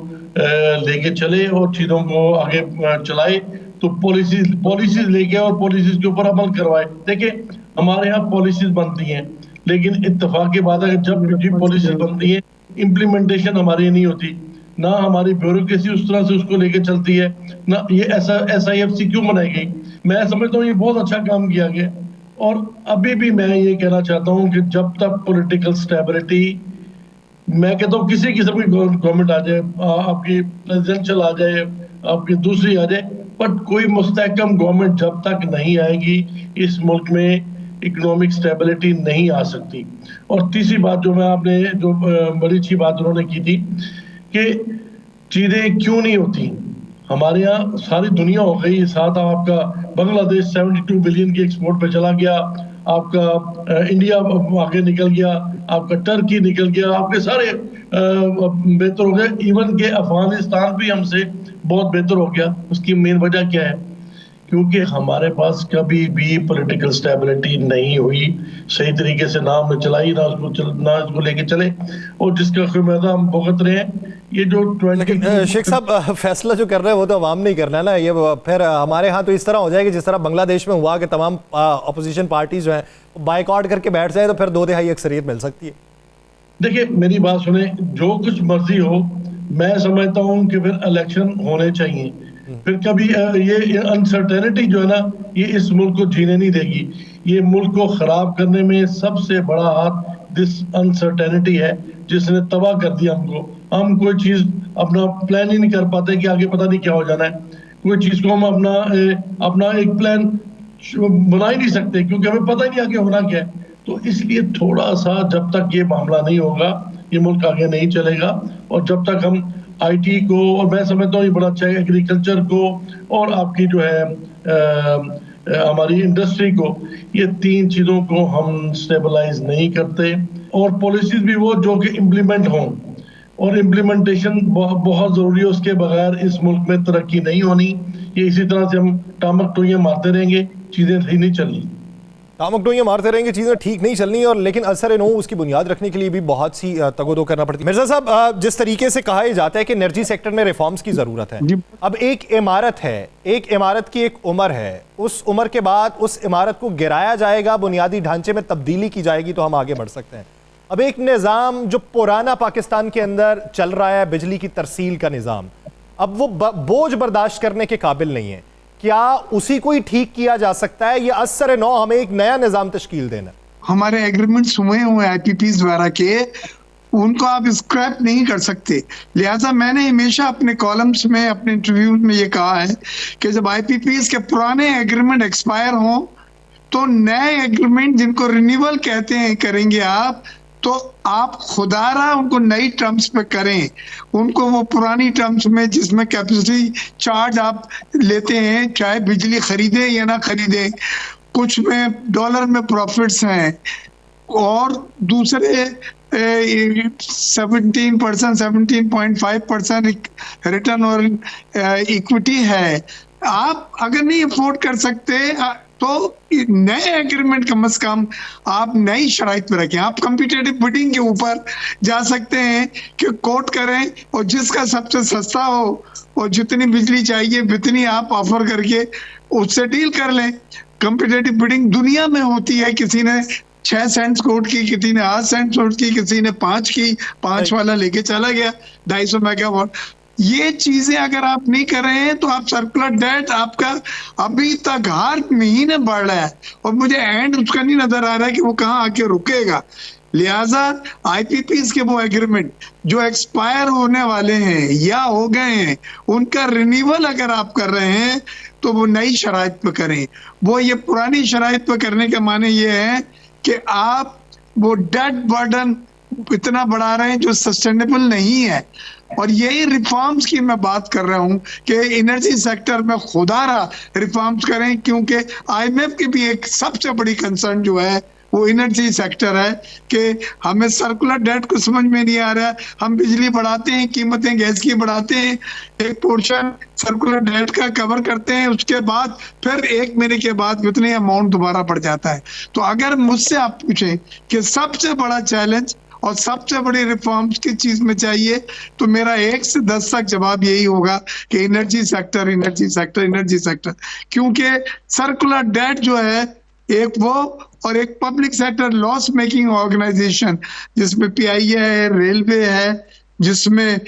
लेके चले और चीजों को आगे चलाए, तो पॉलिसीज लेके और पॉलिसीज के ऊपर अमल करवाए। देखिए, हमारे यहाँ पॉलिसीज बनती हैं, लेकिन इत्तेफाक के बाद अगर जब भी पॉलिसीज बनती है इम्प्लीमेंटेशन हमारी नहीं होती, ना हमारी ब्यूरोक्रेसी उस तरह से उसको लेके चलती है, ना ये ऐसा SIFC क्यों बनाई गई। मैं समझता हूँ ये बहुत अच्छा काम किया गया, और अभी भी मैं ये कहना चाहता हूँ कि जब तक पॉलिटिकल स्टेबिलिटी, मैं कहता हूँ किसी किस्म की गवर्नमेंट आ जाए, आपकी प्रेसिडेंशियल आ जाए, आपकी दूसरी आ जाए, बट कोई मुस्तहकम गवर्नमेंट जब तक नहीं आएगी इस मुल्क में इकोनॉमिक स्टेबिलिटी नहीं आ सकती। और तीसरी बात जो मैं आपने जो बड़ी अच्छी बात उन्होंने की थी कि चीजें क्यों नहीं होती, हमारे यहाँ सारी दुनिया हो गई, साथ आपका बांग्लादेश 72 बिलियन की एक्सपोर्ट पे चला गया, आपका इंडिया आगे निकल गया, आपका टर्की निकल गया, आपके सारे बेहतर हो गए, इवन के अफगानिस्तान भी हमसे बहुत बेहतर हो गया। उसकी मेन वजह क्या है? क्योंकि हमारे पास कभी भी पॉलिटिकल स्टेबिलिटी नहीं हुई सही तरीके से, ना हमने चलाई, ना उसको लेके चले, और जिसका खिमायदा हम भुगत रहे हैं। ये जो शेख साहब फैसला जो कर रहे हैं वो तो अवाम नहीं करना है ना, ये फिर हमारे यहाँ तो इस तरह हो जाएगी जिस तरह बांग्लादेश में हुआ कि तमाम अपोजिशन पार्टीज जो हैं बाइकआउट करके बैठ जाए तो फिर 2/3 अक्सरियत मिल सकती है। देखिए, मेरी बात सुने, जो कुछ मर्जी हो, मैं समझता हूँ कि फिर इलेक्शन होने चाहिए। फिर कभी ये अनसर्टेनिटी जो है ना, ये इस मुल्क को जीने नहीं देगी। ये मुल्क को खराब करने में सबसे बड़ा हाथ दिस अनसर्टेनिटी है, जिसने तबाह कर दिया हमको। हम कोई चीज अपना प्लान ही नहीं कर पाते कि आगे पता नहीं क्या हो जाना है। कोई चीज को हम अपना एक प्लान बना ही नहीं सकते, क्योंकि हमें पता ही नहीं आगे होना क्या है। तो इसलिए थोड़ा सा जब तक ये मामला नहीं होगा ये मुल्क आगे नहीं चलेगा। और जब तक हम IT को, और मैं समझता हूँ ये बड़ा अच्छा है, एग्रीकल्चर को और आपकी जो है हमारी इंडस्ट्री को, ये 3 चीजों को हम स्टेबलाइज नहीं करते, और पॉलिसीज भी वो जो कि इम्प्लीमेंट हों, और इम्प्लीमेंटेशन बहुत जरूरी है। उसके बगैर इस मुल्क में तरक्की नहीं होनी। ये इसी तरह से हम टामक टोइयां मारते रहेंगे, चीजें ठीक नहीं चलनी। टामक टोइयां मारते रहेंगे, चीजें ठीक नहीं चलनी, और लेकिन असर नो उसकी बुनियाद रखने के लिए भी बहुत सी तगोदो करना पड़ती है। मिर्जा साहब, जिस तरीके से कहा जाता है कि एनर्जी सेक्टर में रिफॉर्म्स की जरूरत है, अब एक इमारत है, एक इमारत की एक उम्र है, उस उम्र के बाद उस इमारत को गिराया जाएगा, बुनियादी ढांचे में तब्दीली की जाएगी तो हम आगे बढ़ सकते हैं। अब एक निज़ाम जो पुराना पाकिस्तान के अंदर चल रहा है, बिजली की तरसील का निज़ाम, अब वो बोझ बर्दाश्त करने के काबिल नहीं है। क्या उसी को ही ठीक किया जा सकता है या असर नौ हमें एक नया निज़ाम तश्कील देना? हमारे एग्रीमेंट्स हुए IPPs वगैरह के, उनको आप स्क्रैप नहीं कर सकते। लिहाजा मैंने हमेशा अपने कॉलम्स में, अपने इंटरव्यू में ये कहा है कि जब IPPs के पुराने एग्रीमेंट एक्सपायर हों तो नए एग्रीमेंट, जिनको रिन्यूअल कहते हैं, करेंगे आप, तो आप खुदारा उनको नई टर्म्स पे करें। उनको वो पुरानी टर्म्स में जिसमें कैपेसिटी चार्ज आप लेते हैं, चाहे बिजली खरीदे या ना खरीदे, कुछ में डॉलर में प्रॉफिट्स हैं और दूसरे 17%, 17.5% रिटर्न और इक्विटी है। आप अगर नहीं अफोर्ड कर सकते तो नए एग्रीमेंट कम से कम आप नई शराइत पर रखें। आप कम्पिटिटिव बिडिंग के ऊपर जा सकते हैं कि कोट करें और जिसका सबसे सस्ता हो और जितनी बिजली चाहिए उतनी आप ऑफर करके उससे डील कर लें। कम्पिटिटिव बिडिंग दुनिया में होती है, किसी ने 6 सेंट्स कोट की, किसी ने 8 सेंट्स कोट की, किसी ने 5 की, 5 वाला लेके चला गया 250 मेगावाट। ये चीजें अगर आप नहीं कर रहे हैं तो आप सर्कुलर डेट आपका अभी तक हर महीने बढ़ रहा है और मुझे एंड उसका नहीं नजर आ रहा है कि वो कहाँ आके रुकेगा। लिहाजा IPPs के वो एग्रीमेंट जो एक्सपायर होने वाले हैं या हो गए हैं, उनका रिन्यूअल अगर आप कर रहे हैं तो वो नई शराइत पे करें। वो ये पुरानी शराइत पे करने के माने ये है कि आप वो डेट बर्डन इतना बढ़ा रहे हैं जो सस्टेनेबल नहीं है। और यही रिफॉर्म्स की मैं बात कर रहा हूं कि एनर्जी सेक्टर में खुदारा रिफॉर्म्स करें, क्योंकि आईएमएफ की भी एक सबसे बड़ी कंसर्न जो है वो एनर्जी सेक्टर है कि हमें सर्कुलर डेट को समझ में नहीं आ रहा है। हम बिजली बढ़ाते हैं, कीमतें गैस की बढ़ाते हैं, एक पोर्शन सर्कुलर डेट का कवर करते हैं, उसके बाद फिर 1 महीने के बाद उतने अमाउंट दोबारा बढ़ जाता है। तो अगर मुझसे आप पूछें कि सबसे बड़ा चैलेंज और सबसे बड़ी रिफॉर्म्स की चीज में चाहिए, तो मेरा 1 से 10 तक जवाब यही होगा कि energy sector, energy sector, energy sector. क्योंकि सर्कुलर डेट जो है एक वो, और एक public sector loss making organization जिसमें पीआईए है, रेलवे है, जिसमें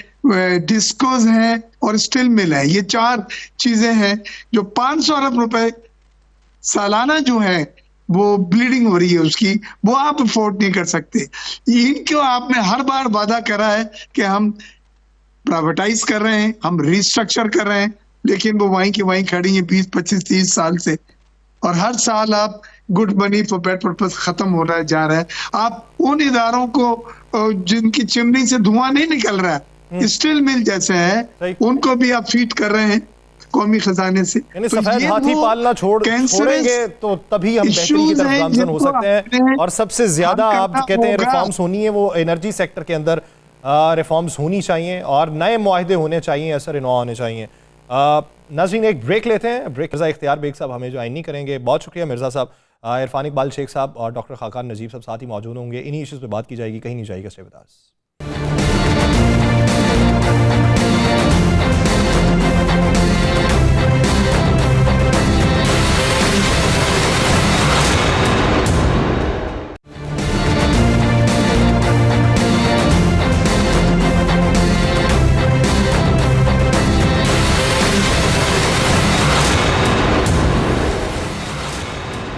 डिस्कोज है और स्टील मिल है। ये 4 चीजें हैं जो 500 अरब रुपए सालाना जो है वो ब्लीडिंग हो रही है उसकी, वो आप अफोर्ड नहीं कर सकते। इनको आपने हर बार वादा करा है कि हम प्राइवेटाइज कर रहे हैं, हम रिस्ट्रक्चर कर रहे हैं, लेकिन वो वहीं की वहीं खड़ी है 20, 25, 30 साल से। और हर साल आप good money for bad purpose खत्म हो रहा है, जा रहा है। आप उन इदारोों को जिनकी चिमनी से धुआं नहीं निकल रहा है, स्टील मिल जैसे है, उनको भी आप फीड कर रहे हैं कौमी खजाने से। यानी सफेद हाथी पालना छोड़ेंगे तो तभी हम बेहतरी की तरफ गामजन हो सकते हैं। और सबसे ज्यादा आप कहते हैं रिफॉर्म्स होनी है, वो एनर्जी सेक्टर के अंदर रिफॉर्म्स होनी चाहिए और नए मुआहदे होने चाहिए, असर इनवा होने चाहिए। नाज़रीन, एक ब्रेक लेते हैं। ब्रेक मिर्ज़ा इख्तियार बेग साहब हमें ज्वाइन नहीं करेंगे। बहुत शुक्रिया मिर्ज़ा साहब। इरफान इकबाल शेख साहब और डॉक्टर खाकान नजीब साहब साथ ही मौजूद होंगे। इन्हीं इश्यूज़ पे बात की जाएगी, कहीं नहीं जाएगा। Stay with us.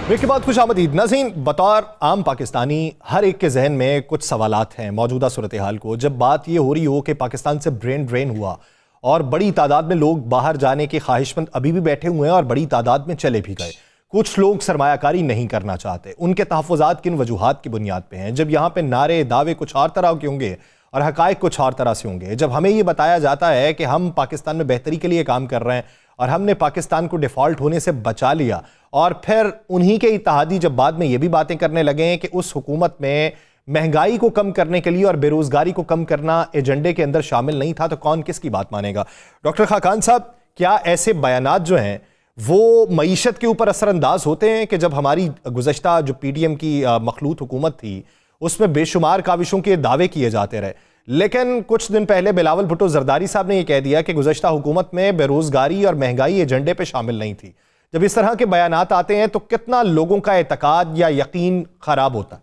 ब्रेक के बाद खुश आमदीद। नाज़रीन, बतौर आम पाकिस्तानी हर एक के जहन में कुछ सवालात हैं मौजूदा सूरत हाल को। जब बात ये हो रही हो कि पाकिस्तान से ब्रेन ड्रेन हुआ और बड़ी तादाद में लोग बाहर जाने के ख्वाहिशमंद अभी भी बैठे हुए हैं और बड़ी तादाद में चले भी गए। कुछ लोग सरमायाकारी नहीं करना चाहते, उनके तहफ़्फ़ुज़ात किन वजूहात की बुनियाद पर हैं? जब यहाँ पर नारे दावे कुछ और तरह के होंगे और हक़ाइक़ कुछ और तरह से होंगे, जब हमें ये बताया जाता है कि हम पाकिस्तान में बेहतरी के लिए काम कर रहे हैं और हमने पाकिस्तान को डिफ़ॉल्ट होने से बचा लिया, और फिर उन्हीं के इत्तेहादी जब बाद में ये भी बातें करने लगे हैं कि उस हुकूमत में महंगाई को कम करने के लिए और बेरोज़गारी को कम करना एजेंडे के अंदर शामिल नहीं था, तो कौन किसकी बात मानेगा? डॉक्टर खाकान साहब, क्या ऐसे बयानात जो हैं वो मईशत के ऊपर असरअंदाज होते हैं कि जब हमारी गुज़श्ता जो PDM की मखलूत हुकूमत थी उसमें बेशुमार काविशों के दावे किए जाते रहे, लेकिन कुछ दिन पहले बिलावल भुट्टो जरदारी साहब ने यह कह दिया कि गुज़श्ता हुकूमत में बेरोज़गारी और महंगाई एजेंडे पे शामिल नहीं थी। जब इस तरह के बयानात आते हैं तो कितना लोगों का एतकाद या यकीन खराब होता है?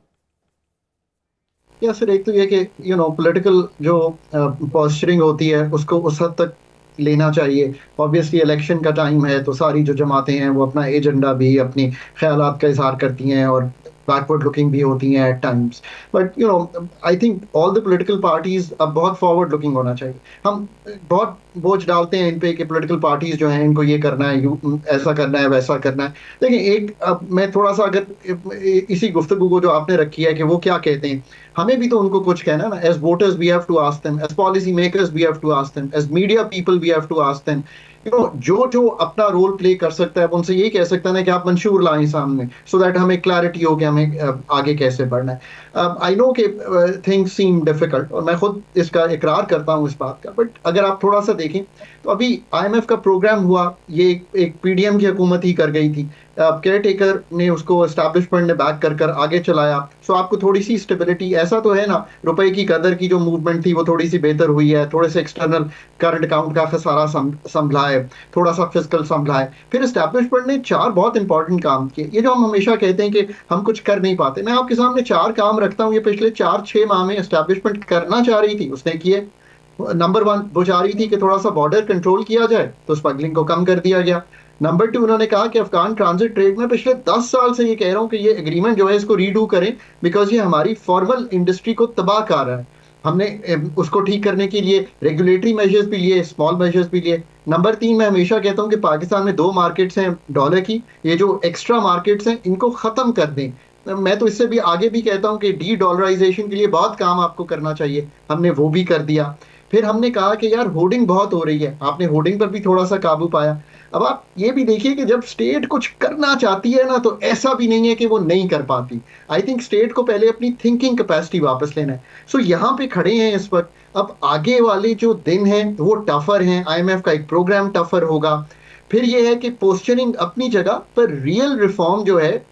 या सर, एक तो ये कि पॉलिटिकल जो पोस्चरिंग होती है उसको उस हद तक लेना चाहिए। ऑब्वियसली इलेक्शन का टाइम है तो सारी जो जमातें हैं वो अपना एजेंडा भी, अपनी ख्यालात का इजहार करती हैं और बैकवर्ड लुकिंग भी होती हैं at times. But I think all the political parties अब बहुत फॉरवर्ड लुकिंग होना चाहिए। हम बहुत बोझ डालते हैं इन पे कि पॉलिटिकल पार्टीज जो हैं इनको ये करना है, ऐसा करना है, वैसा करना है। लेकिन मैं थोड़ा सा अगर इसी गुफ्तगू को जो आपने रखी है कि वो क्या कहते हैं, हमें भी तो उनको कुछ कहना है ना। As voters we have to ask them, as policy makers we have to ask them, as media people we have to ask them. जो अपना रोल प्ले कर सकता है उनसे यही कह सकता है ना कि आप मंशूर लाएं सामने, सो दैट हमें क्लैरिटी हो कि हमें आगे कैसे बढ़ना है। आई नो कि थिंग्स सीम डिफिकल्ट और मैं खुद इसका इकरार करता हूँ इस बात का, बट अगर आप थोड़ा सा देखें तो अभी IMF का प्रोग्राम हुआ, ये एक PDM की हुकूमत ही कर गई थी। केयर टेकर ने उसको एस्टैब्लिशमेंट ने बैक कर आगे चलाया। सो आपको थोड़ी सी स्टेबिलिटी, ऐसा तो है ना, रुपए की कदर की जो मूवमेंट थी वो थोड़ी सी बेहतर हुई है, थोड़े से एक्सटर्नल करंट अकाउंट का खसारा संभला है, थोड़ा सा फिस्कल संभला है। फिर एस्टैब्लिशमेंट ने 4 बहुत इंपॉर्टेंट काम किए। ये जो हम हमेशा कहते हैं कि हम कुछ कर नहीं पाते, मैं आपके सामने 4 काम रखता हूँ ये पिछले 4-6 माह में एस्टैब्लिशमेंट करना चाह रही थी, उसने किए। नंबर 1 वो चाह रही थी कि थोड़ा सा बॉर्डर कंट्रोल किया जाए, तो स्मगलिंग को कम कर दिया गया। नंबर 2 उन्होंने कहा कि अफगान ट्रांजिट ट्रेड में पिछले 10 साल से ये कह रहा हूँ कि ये एग्रीमेंट जो है इसको रीडू करें, बिकॉज ये हमारी फॉर्मल इंडस्ट्री को तबाह कर रहा है। हमने उसको ठीक करने के लिए रेगुलेटरी मेजर्स भी लिए, स्मॉल मेजर्स भी लिए। नंबर 3 मैं हमेशा कहता हूँ कि पाकिस्तान में 2 मार्केट्स हैं डॉलर की, ये जो एक्स्ट्रा मार्केट्स हैं इनको ख़त्म कर दें। मैं तो इससे भी आगे भी कहता हूं कि डी डॉलराइजेशन के लिए बहुत काम आपको करना चाहिए, हमने वो भी कर दिया। फिर हमने कहा कि यार होर्डिंग बहुत हो रही है, आपने होर्डिंग पर भी थोड़ा सा काबू पाया। अब आप ये भी देखिए कि जब स्टेट कुछ करना चाहती है ना, तो ऐसा भी नहीं है कि वो नहीं कर पाती। आई थिंक स्टेट को पहले अपनी थिंकिंग कैपेसिटी वापस लेना है। सो यहाँ पे खड़े हैं इस वक्त। अब आगे वाले जो दिन हैं वो टफर हैं, आईएमएफ का एक प्रोग्राम टफर होगा। फिर ये है कि पोस्चरिंग अपनी जगह पर, रियल रिफॉर्म जो है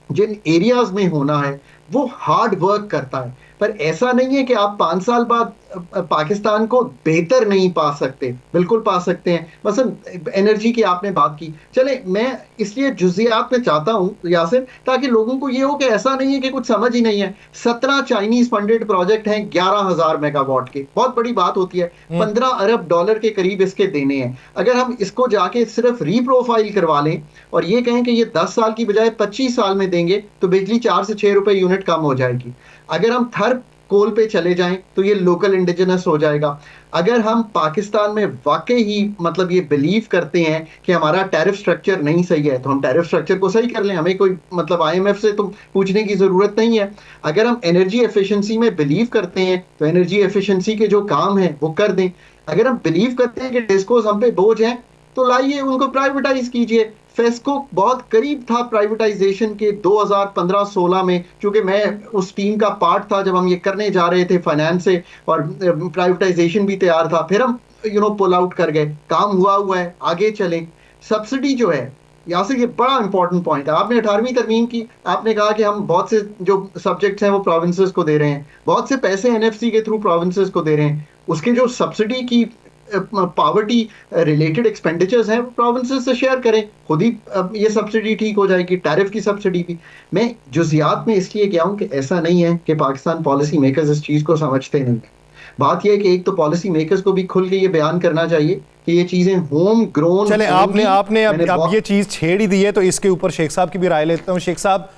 जिन एरियाज में होना है वो हार्ड वर्क करता है। पर ऐसा नहीं है कि आप 5 साल बाद पाकिस्तान को बेहतर नहीं पा सकते, बिल्कुल पा सकते हैं। मसलन एनर्जी की आपने बात की, चले मैं इसलिए जुजियात में चाहता हूं यासिर, ताकि लोगों को ये हो कि ऐसा नहीं है कि कुछ समझ ही नहीं है। 17 चाइनीज फंडेड प्रोजेक्ट हैं 11,000 मेगावाट के, बहुत बड़ी बात होती है। 15 अरब डॉलर के करीब इसके देने हैं। अगर हम इसको जाके सिर्फ रीप्रोफाइल करवा लें और ये कहें कि ये 10 साल की बजाय 25 साल में देंगे, तो बिजली 4 से 6 रुपए यूनिट कम हो जाएगी। अगर हम थर्ड कोल पे चले जाएं तो ये लोकल इंडिजिनस हो जाएगा। अगर हम पाकिस्तान में वाकई ही मतलब ये बिलीव करते हैं कि हमारा टैरिफ स्ट्रक्चर नहीं सही है, तो हम टैरिफ स्ट्रक्चर को सही कर लें, हमें कोई मतलब आईएमएफ से तो पूछने की जरूरत नहीं है। अगर हम एनर्जी एफिशिएंसी में बिलीव करते हैं तो एनर्जी एफिशिएंसी के जो काम है वो कर दें। अगर हम बिलीव करते हैं कि डिस्कोस हम पे बोझ हैं, तो लाइए उनको प्राइवेटाइज कीजिए। फेस्को बहुत करीब था प्राइवेटाइजेशन के 2015-16 में, क्योंकि मैं उस टीम का पार्ट था जब हम ये करने जा रहे थे फाइनेंस से, और प्राइवेटाइजेशन भी तैयार था। फिर हम पुल आउट कर गए। काम हुआ है, आगे चलें। सब्सिडी जो है यहाँ से, ये बड़ा इंपॉर्टेंट पॉइंट है। आपने 18वीं तरमीम की, आपने कहा कि हम बहुत से जो सब्जेक्ट्स हैं वो प्रोविंसेस को दे रहे हैं, बहुत से पैसे एनएफसी के थ्रू प्रोविंसेस को दे रहे हैं। उसके जो सब्सिडी की पावर्टी रिलेटेड एक्सपेंडिचर्स हैं वो प्रोविंसेस से शेयर करें, खुद ही ये सब्सिडी ठीक हो जाएगी, टैरिफ की सब्सिडी भी। मैं जुजियात में इसलिए गया हूं कि ऐसा नहीं है कि पाकिस्तान पॉलिसी मेकर्स इस चीज को समझते नहीं। बात यह है कि एक तो पॉलिसी मेकर्स को भी खुल के ये बयान करना चाहिए कि ये चीजें होम ग्रोन। चले आपने अब ये चीज छेड़ ही दी है तो इसके ऊपर शेख साहब की भी राय लेता हूँ। शेख साहब,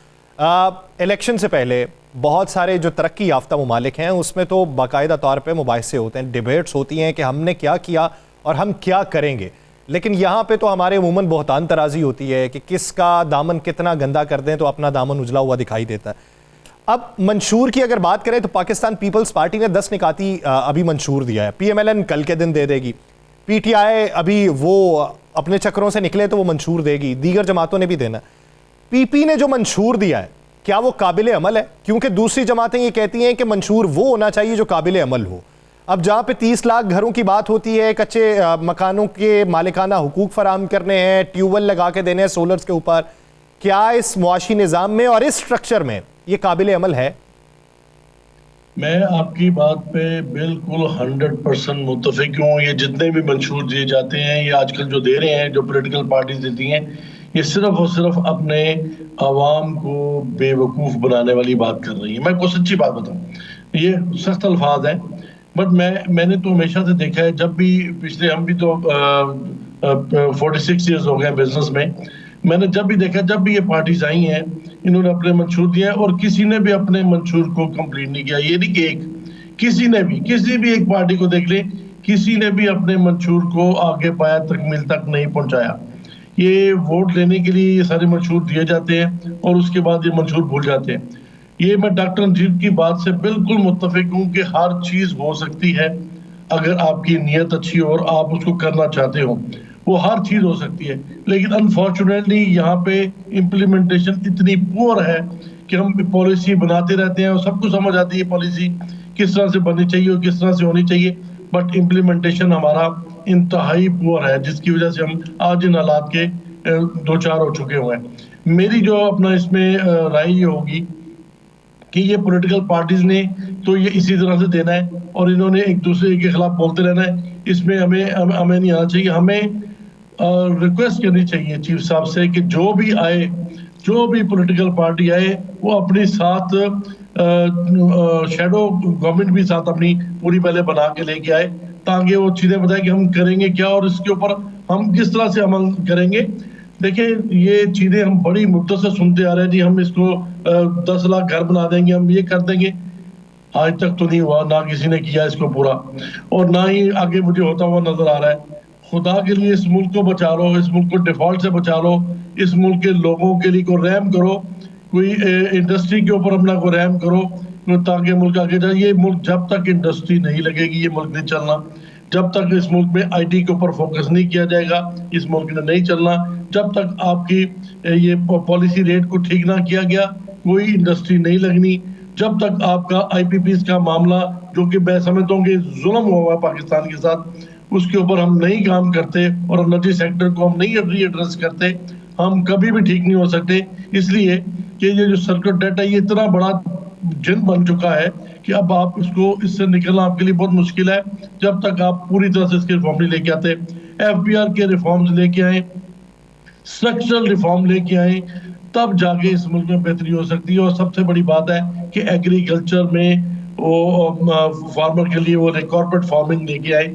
इलेक्शन से पहले बहुत सारे जो तरक्की याफ्ता ममालिक हैं उसमें तो बाकायदा तौर पे मुबाहिसे होते हैं, डिबेट्स होती हैं कि हमने क्या किया और हम क्या करेंगे। लेकिन यहाँ पे तो हमारे अमूमन बहुतान तराजी होती है कि किसका दामन कितना गंदा कर दें तो अपना दामन उजला हुआ दिखाई देता है। अब मंशूर की अगर बात करें तो पाकिस्तान पीपल्स पार्टी ने 10 निकाती अभी मंशूर दिया है, PMLN कल के दिन दे देगी, PTI अभी वो अपने चक्रों से निकले तो वो मंशूर देगी, दीगर जमातों ने भी देना। PP ने जो मंशूर दिया है क्या वो काबिल अमल है? क्योंकि दूसरी जमातें ये कहती हैं कि मंशूर वो होना चाहिए जो काबिल अमल हो। अब जहाँ पे 30 लाख घरों की बात होती है, कच्चे मकानों के मालिकाना हुकूक फराहम करने हैं, ट्यूबवेल लगा के देने हैं सोलर्स के ऊपर, क्या इस मुआशी निज़ाम में और इस स्ट्रक्चर में ये काबिल अमल है? मैं आपकी बात पे बिल्कुल 100% मुत्तफिक हूँ। ये जितने भी मंशूर दिए जाते हैं, ये आजकल जो दे रहे हैं, जो पॉलिटिकल पार्टीज देती हैं, ये सिर्फ और सिर्फ अपने आवाम को बेवकूफ़ बनाने वाली बात कर रही है। मैं कुछ सच्ची बात बताऊं, ये सख्त अल्फाज हैं, बट मैंने तो हमेशा से देखा है, जब भी पिछले हम भी तो 46 ईयर्स हो गए बिजनेस में, मैंने जब भी देखा, जब भी ये पार्टीज आई हैं, इन्होंने अपने मंशूर दिए हैं और किसी ने भी अपने मंशूर को कंप्लीट नहीं किया। ये नहीं कि किसी ने भी, किसी भी एक पार्टी को देख ले, किसी ने भी अपने मंशूर को आगे पाया तकमील तक नहीं पहुंचाया। ये वोट लेने के लिए ये सारे मंशूर दिए जाते हैं और उसके बाद ये मंशूर भूल जाते हैं। ये मैं डॉक्टर नजीर की बात से बिल्कुल मुत्तफिक हूँ कि हर चीज हो सकती है अगर आपकी नीयत अच्छी हो और आप उसको करना चाहते हो, वो हर चीज हो सकती है। लेकिन अनफॉर्चुनेटली यहाँ पे इम्प्लीमेंटेशन इतनी पुअर है कि हम पॉलिसी बनाते रहते हैं और सबको समझ आती है पॉलिसी किस तरह से बननी चाहिए और किस तरह से होनी चाहिए, बट इम्प्लीमेंटेशन हमारा इंतहाई पुअर है, जिसकी वजह से हम आज इन हालात के दो चार हो चुके हुए हैं। मेरी जो अपना इसमें राय ये होगी कि ये पॉलिटिकल पार्टीज ने तो ये इसी तरह से देना है और इन्होंने एक दूसरे के खिलाफ बोलते रहना है। इसमें हमें नहीं आना चाहिए। हमें रिक्वेस्ट करनी चाहिए चीफ साहब से कि जो भी आए, जो भी पॉलिटिकल पार्टी आए, वो अपने साथ शैडो गवर्नमेंट भी साथ अपनी पूरी पहले बना के लेके आए, ताकि वो चीजें बताए कि हम करेंगे क्या और इसके ऊपर हम किस तरह से अमल करेंगे। देखिए, ये चीजें हम बड़ी मुद्दत से सुनते आ रहे हैं, जी हम इसको 10 लाख घर बना देंगे, हम ये कर देंगे। आज तक तो नहीं हुआ, ना किसी ने किया इसको पूरा, और ना ही आगे मुझे होता हुआ नजर आ रहा है। खुदा के लिए इस मुल्क को बचा लो, इस मुल्क को डिफॉल्ट से बचा लो, इस मुल्क के लोगों के लिए को रहम करो कोई इंडस्ट्री के ऊपर अपना को रहम करो ताकि मुल्क आगे जाए। ये मुल्क जब तक इंडस्ट्री नहीं लगेगी ये मुल्क नहीं चलना। जब तक इस मुल्क में आईटी के ऊपर फोकस नहीं किया जाएगा इस मुल्क ने नहीं चलना। जब तक आपकी ये पॉलिसी रेट को ठीक ना किया गया कोई इंडस्ट्री नहीं लगनी। जब तक आपका आईपीपीज का मामला जो कि मैं समझता हूँ कि जुल्म हुआ है पाकिस्तान के साथ उसके ऊपर हम नहीं काम करते और एनर्जी सेक्टर को हम नहीं रीएड्रेस करते हम कभी भी ठीक नहीं हो सकते। इसलिए कि ये जो सर्कुलर डेट है ये इतना बड़ा जिन बन चुका है कि अब आप इससे निकलना आपके लिए बहुत मुश्किल है जब तक आप पूरी तरह से इसके रिफॉर्म नहीं लेके आते। एफबीआर के रिफॉर्म्स लेके आए, स्ट्रक्चरल रिफॉर्म लेके आए, तब जाके इस मुल्क में बेहतरी हो सकती है। और सबसे बड़ी बात है कि एग्रीकल्चर में वो फार्मर के लिए वो कॉर्पोरेट फार्मिंग लेके आए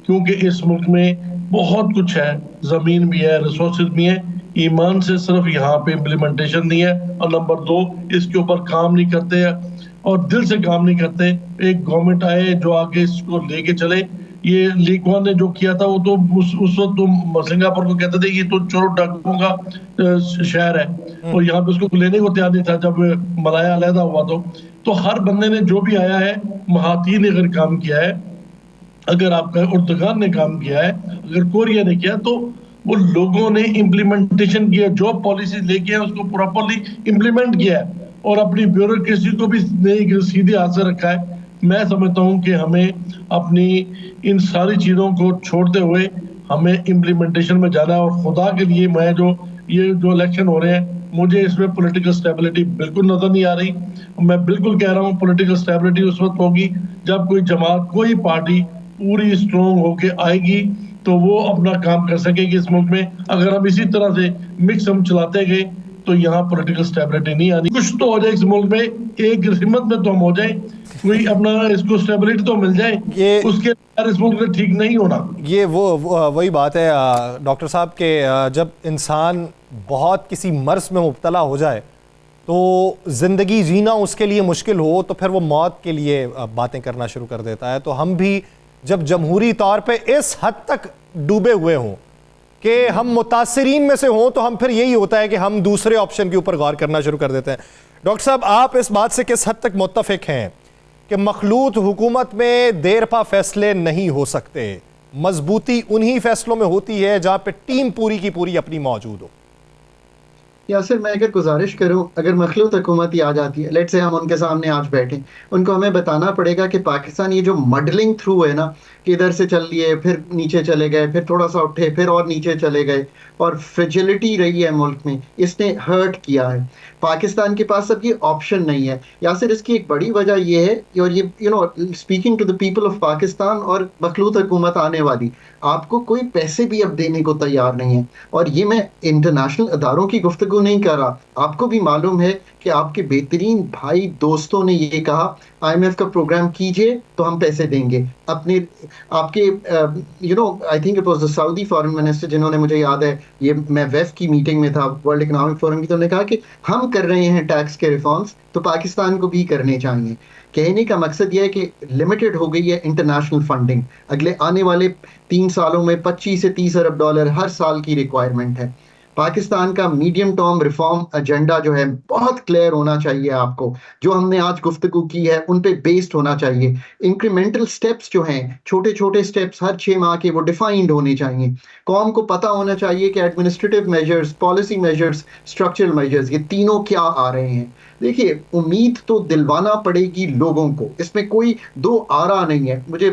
क्योंकि इस मुल्क में बहुत कुछ है, जमीन भी है, रिसोर्सेज भी है, ईमान से सिर्फ यहाँ पे इम्प्लीमेंटेशन नहीं है। और नंबर 2 इसके ऊपर काम नहीं करते और दिल से काम नहीं करते। एक गवर्नमेंट आए जो आगे इसको लेके चले। ये ली कुआन ने जो किया था वो तो उस वक्त तो सिंगापुर को कहते थे कि तो चोरों डाकुओं का शहर है और यहाँ पे उसको लेने को तैयार नहीं था जब मलाया अलहदा हुआ। तो हर बंदे ने जो भी आया है, महाती ने अगर काम किया है, अगर आपका उर्दगान ने काम किया है, अगर कोरिया ने किया, तो वो लोगों ने इम्प्लीमेंटेशन किया, जो पॉलिसी लेके आए उसको प्रॉपरली इम्प्लीमेंट किया है और अपनी ब्यूरोक्रेसी को भी सीधे हाथ से रखा है। मैं समझता हूँ कि हमें अपनी इन सारी चीजों को छोड़ते हुए हमें इम्प्लीमेंटेशन में जाना है। और खुदा के लिए मैं ये जो इलेक्शन हो रहे हैं मुझे इसमें पॉलिटिकल स्टेबिलिटी बिल्कुल नजर नहीं आ रही। मैं बिल्कुल कह रहा हूँ पॉलिटिकल स्टेबिलिटी उस वक्त होगी जब कोई जमात, कोई पार्टी पूरी स्ट्रॉन्ग होके आएगी तो वो अपना काम कर सकेगी इस मुल्क में। अगर हम इसी तरह से मिक्स हम चलाते गए तो यहाँ पॉलिटिकल स्टेबिलिटी नहीं आनी। कुछ तो हो जाए इस मुल्क में, एक हिम्मत में तो हम हो जाए, कोई अपना इसको स्टेबिलिटी तो मिल जाए, उसके बाद इस मुल्क में ठीक नहीं होना। ये वही बात है डॉक्टर साहब के जब इंसान बहुत किसी मर्ज में मुब्तला हो जाए तो ज़िंदगी जीना उसके लिए मुश्किल हो तो फिर वो मौत के लिए बातें करना शुरू कर देता है। तो हम भी जब जमहूरी तौर पे इस हद तक डूबे हुए हों कि हम मुतासरीन में से हों तो हम फिर यही होता है कि हम दूसरे ऑप्शन के ऊपर गौर करना शुरू कर देते हैं। डॉक्टर साहब, आप इस बात से किस हद तक मुत्तफिक हैं कि मखलूत हुकूमत में देरपा फैसले नहीं हो सकते, मजबूती उन्हीं फैसलों में होती है जहां पे टीम पूरी की पूरी अपनी मौजूद हो? यासिर, मैं अगर गुजारिश करूं, अगर मखलूत हुकूमत ही आ जाती है, लेट से हम उनके सामने आज बैठे, उनको हमें बताना पड़ेगा कि पाकिस्तान ये जो मडलिंग थ्रू है ना, कि इधर से चल लिए फिर नीचे चले गए, फिर थोड़ा सा उठे फिर और नीचे चले गए, और फ्रेजिलिटी रही है मुल्क में, इसने हर्ट किया है। पाकिस्तान के पास अब ये ऑप्शन नहीं है यासिर। इसकी एक बड़ी वजह ये है, और ये speaking to the people of Pakistan और मखलूत हुकूमत आने वाली, आपको कोई पैसे भी अब देने को तैयार नहीं है। और ये मैं इंटरनेशनल अदारों की गुफ्तगू नहीं कर रहा, आपको भी मालूम है कि आपके बेहतरीन भाई दोस्तों ने ये कहा IMF का प्रोग्राम कीजिए तो हम पैसे देंगे। आपके I think it was the Saudi foreign minister, जिन्होंने, मुझे याद है, ये मैं वेफ की मीटिंग में था, वर्ल्ड इकोनॉमिक फोरम की, तो उन्होंने कहा कि हम कर रहे हैं टैक्स के रिफॉर्म्स तो पाकिस्तान को भी करने चाहिए। कहने का मकसद यह है कि लिमिटेड हो गई है इंटरनेशनल फंडिंग, अगले आने वाले 3 सालों में 25 से 30 अरब डॉलर हर साल की रिक्वायरमेंट है। पाकिस्तान का मीडियम टर्म रिफॉर्म एजेंडा जो है बहुत क्लियर होना चाहिए आपको, जो हमने आज गुफ्तगू की है उन पे बेस्ड होना चाहिए। इंक्रीमेंटल स्टेप्स जो हैं, छोटे छोटे स्टेप्स हर 6 माह के, वो डिफाइंड होने चाहिए। कौम को पता होना चाहिए कि administrative measures, policy measures, structural measures, ये तीनों क्या आ रहे हैं। देखिए, उम्मीद तो दिलवाना पड़ेगी लोगों को, इसमें कोई दो आरा नहीं है। मुझे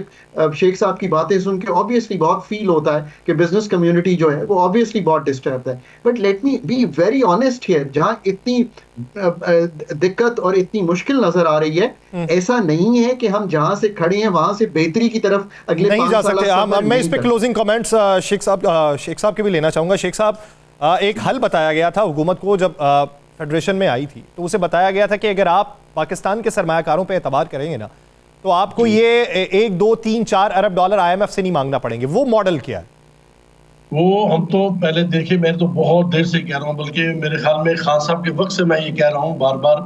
शेख साहब की बातें सुन के ऑब्वियसली बहुत फील होता है कि बिजनेस कम्युनिटी जो है वो ऑब्वियसली बहुत डिस्टर्ब है। But let me be very honest here, जहां इतनी दिक्कत और इतनी मुश्किल नजर आ रही है, ऐसा नहीं है कि हम जहां से खड़े हैं वहां से बेहतरी की तरफ अगले नहीं जा सकते। मैं इस पे क्लोजिंग कमेंट्स शेख साहब के भी लेना चाहूंगा। शेख साहब, एक हल बताया गया था हुकूमत को जब फेडरेशन में आई थी, तो उसे बताया गया था कि अगर आप पाकिस्तान के सरमायाकारों पे एतबार करेंगे ना तो आपको ये 1, 2, 3, 4 अरब डॉलर IMF से नहीं मांगना पड़ेंगे। वो मॉडल क्या है? वो हम तो पहले देखिए, मैं तो बहुत देर से कह रहा हूँ, बल्कि मेरे ख्याल में खान साहब के वक्त से मैं ये कह रहा हूँ बार बार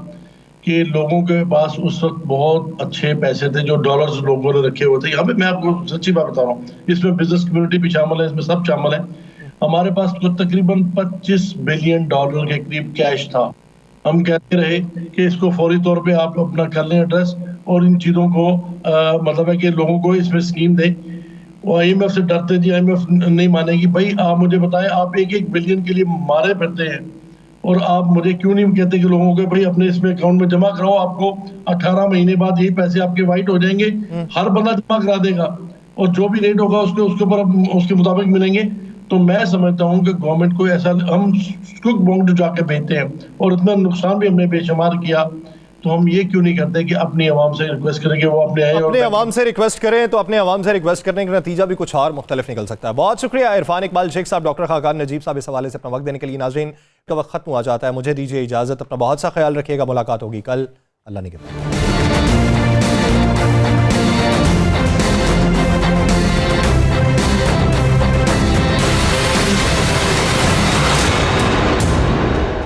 कि लोगों के पास उस वक्त बहुत अच्छे पैसे थे जो डॉलर्स लोगों ने रखे हुए थे। हमें, मैं आपको सच्ची बात बता रहा हूँ, इसमें बिजनेस कम्युनिटी भी शामिल है, इसमें सब शामिल है। हमारे पास तो तकरीबन $25 बिलियन के करीब कैश था। हम कहते रहे कि इसको फौरी तौर पे आप अपना कर लें एड्रेस और इन चीज़ों को मतलब है कि लोगों को इसमें स्कीम दें। वो IMF से डरते थे, IMF नहीं मानेगी। भाई आप मुझे बताएं, आप 1-1 बिलियन के लिए मारे फिरते हैं और आप मुझे क्यों नहीं कहते कि लोगों के भाई अपने इसमें अकाउंट में जमा कराओ, आपको 18 महीने बाद यही पैसे आपके वाइट हो जाएंगे। हर बंदा जमा करा देगा और जो भी रेट होगा उसके ऊपर उसके मुताबिक मिलेंगे। तो मैं समझता हूँ कि गवर्नमेंट को ऐसा, हम स्कुक बॉन्ड जाके भेजते हैं और इतना नुकसान भी हमने बेशुमार किया, तो हम ये क्यों नहीं करते कि अपनी आवाम से रिक्वेस्ट करें कि वो अपने आवाम से रिक्वेस्ट करें, तो अपने आवाम से रिक्वेस्ट करने का नतीजा भी कुछ और मुख्तलिफ निकल सकता है। बहुत शुक्रिया इरफान इकबाल शेख साहब, डॉक्टर खाकान नजीब साहब, इस हवाले से अपना वक्त देने के लिए। नाज़रीन का वक्त खत्म हुआ जाता है, मुझे दीजिए इजाज़त, अपना बहुत सा ख्याल रखिएगा। मुलाकात होगी कल, अल्लाह निगहबान।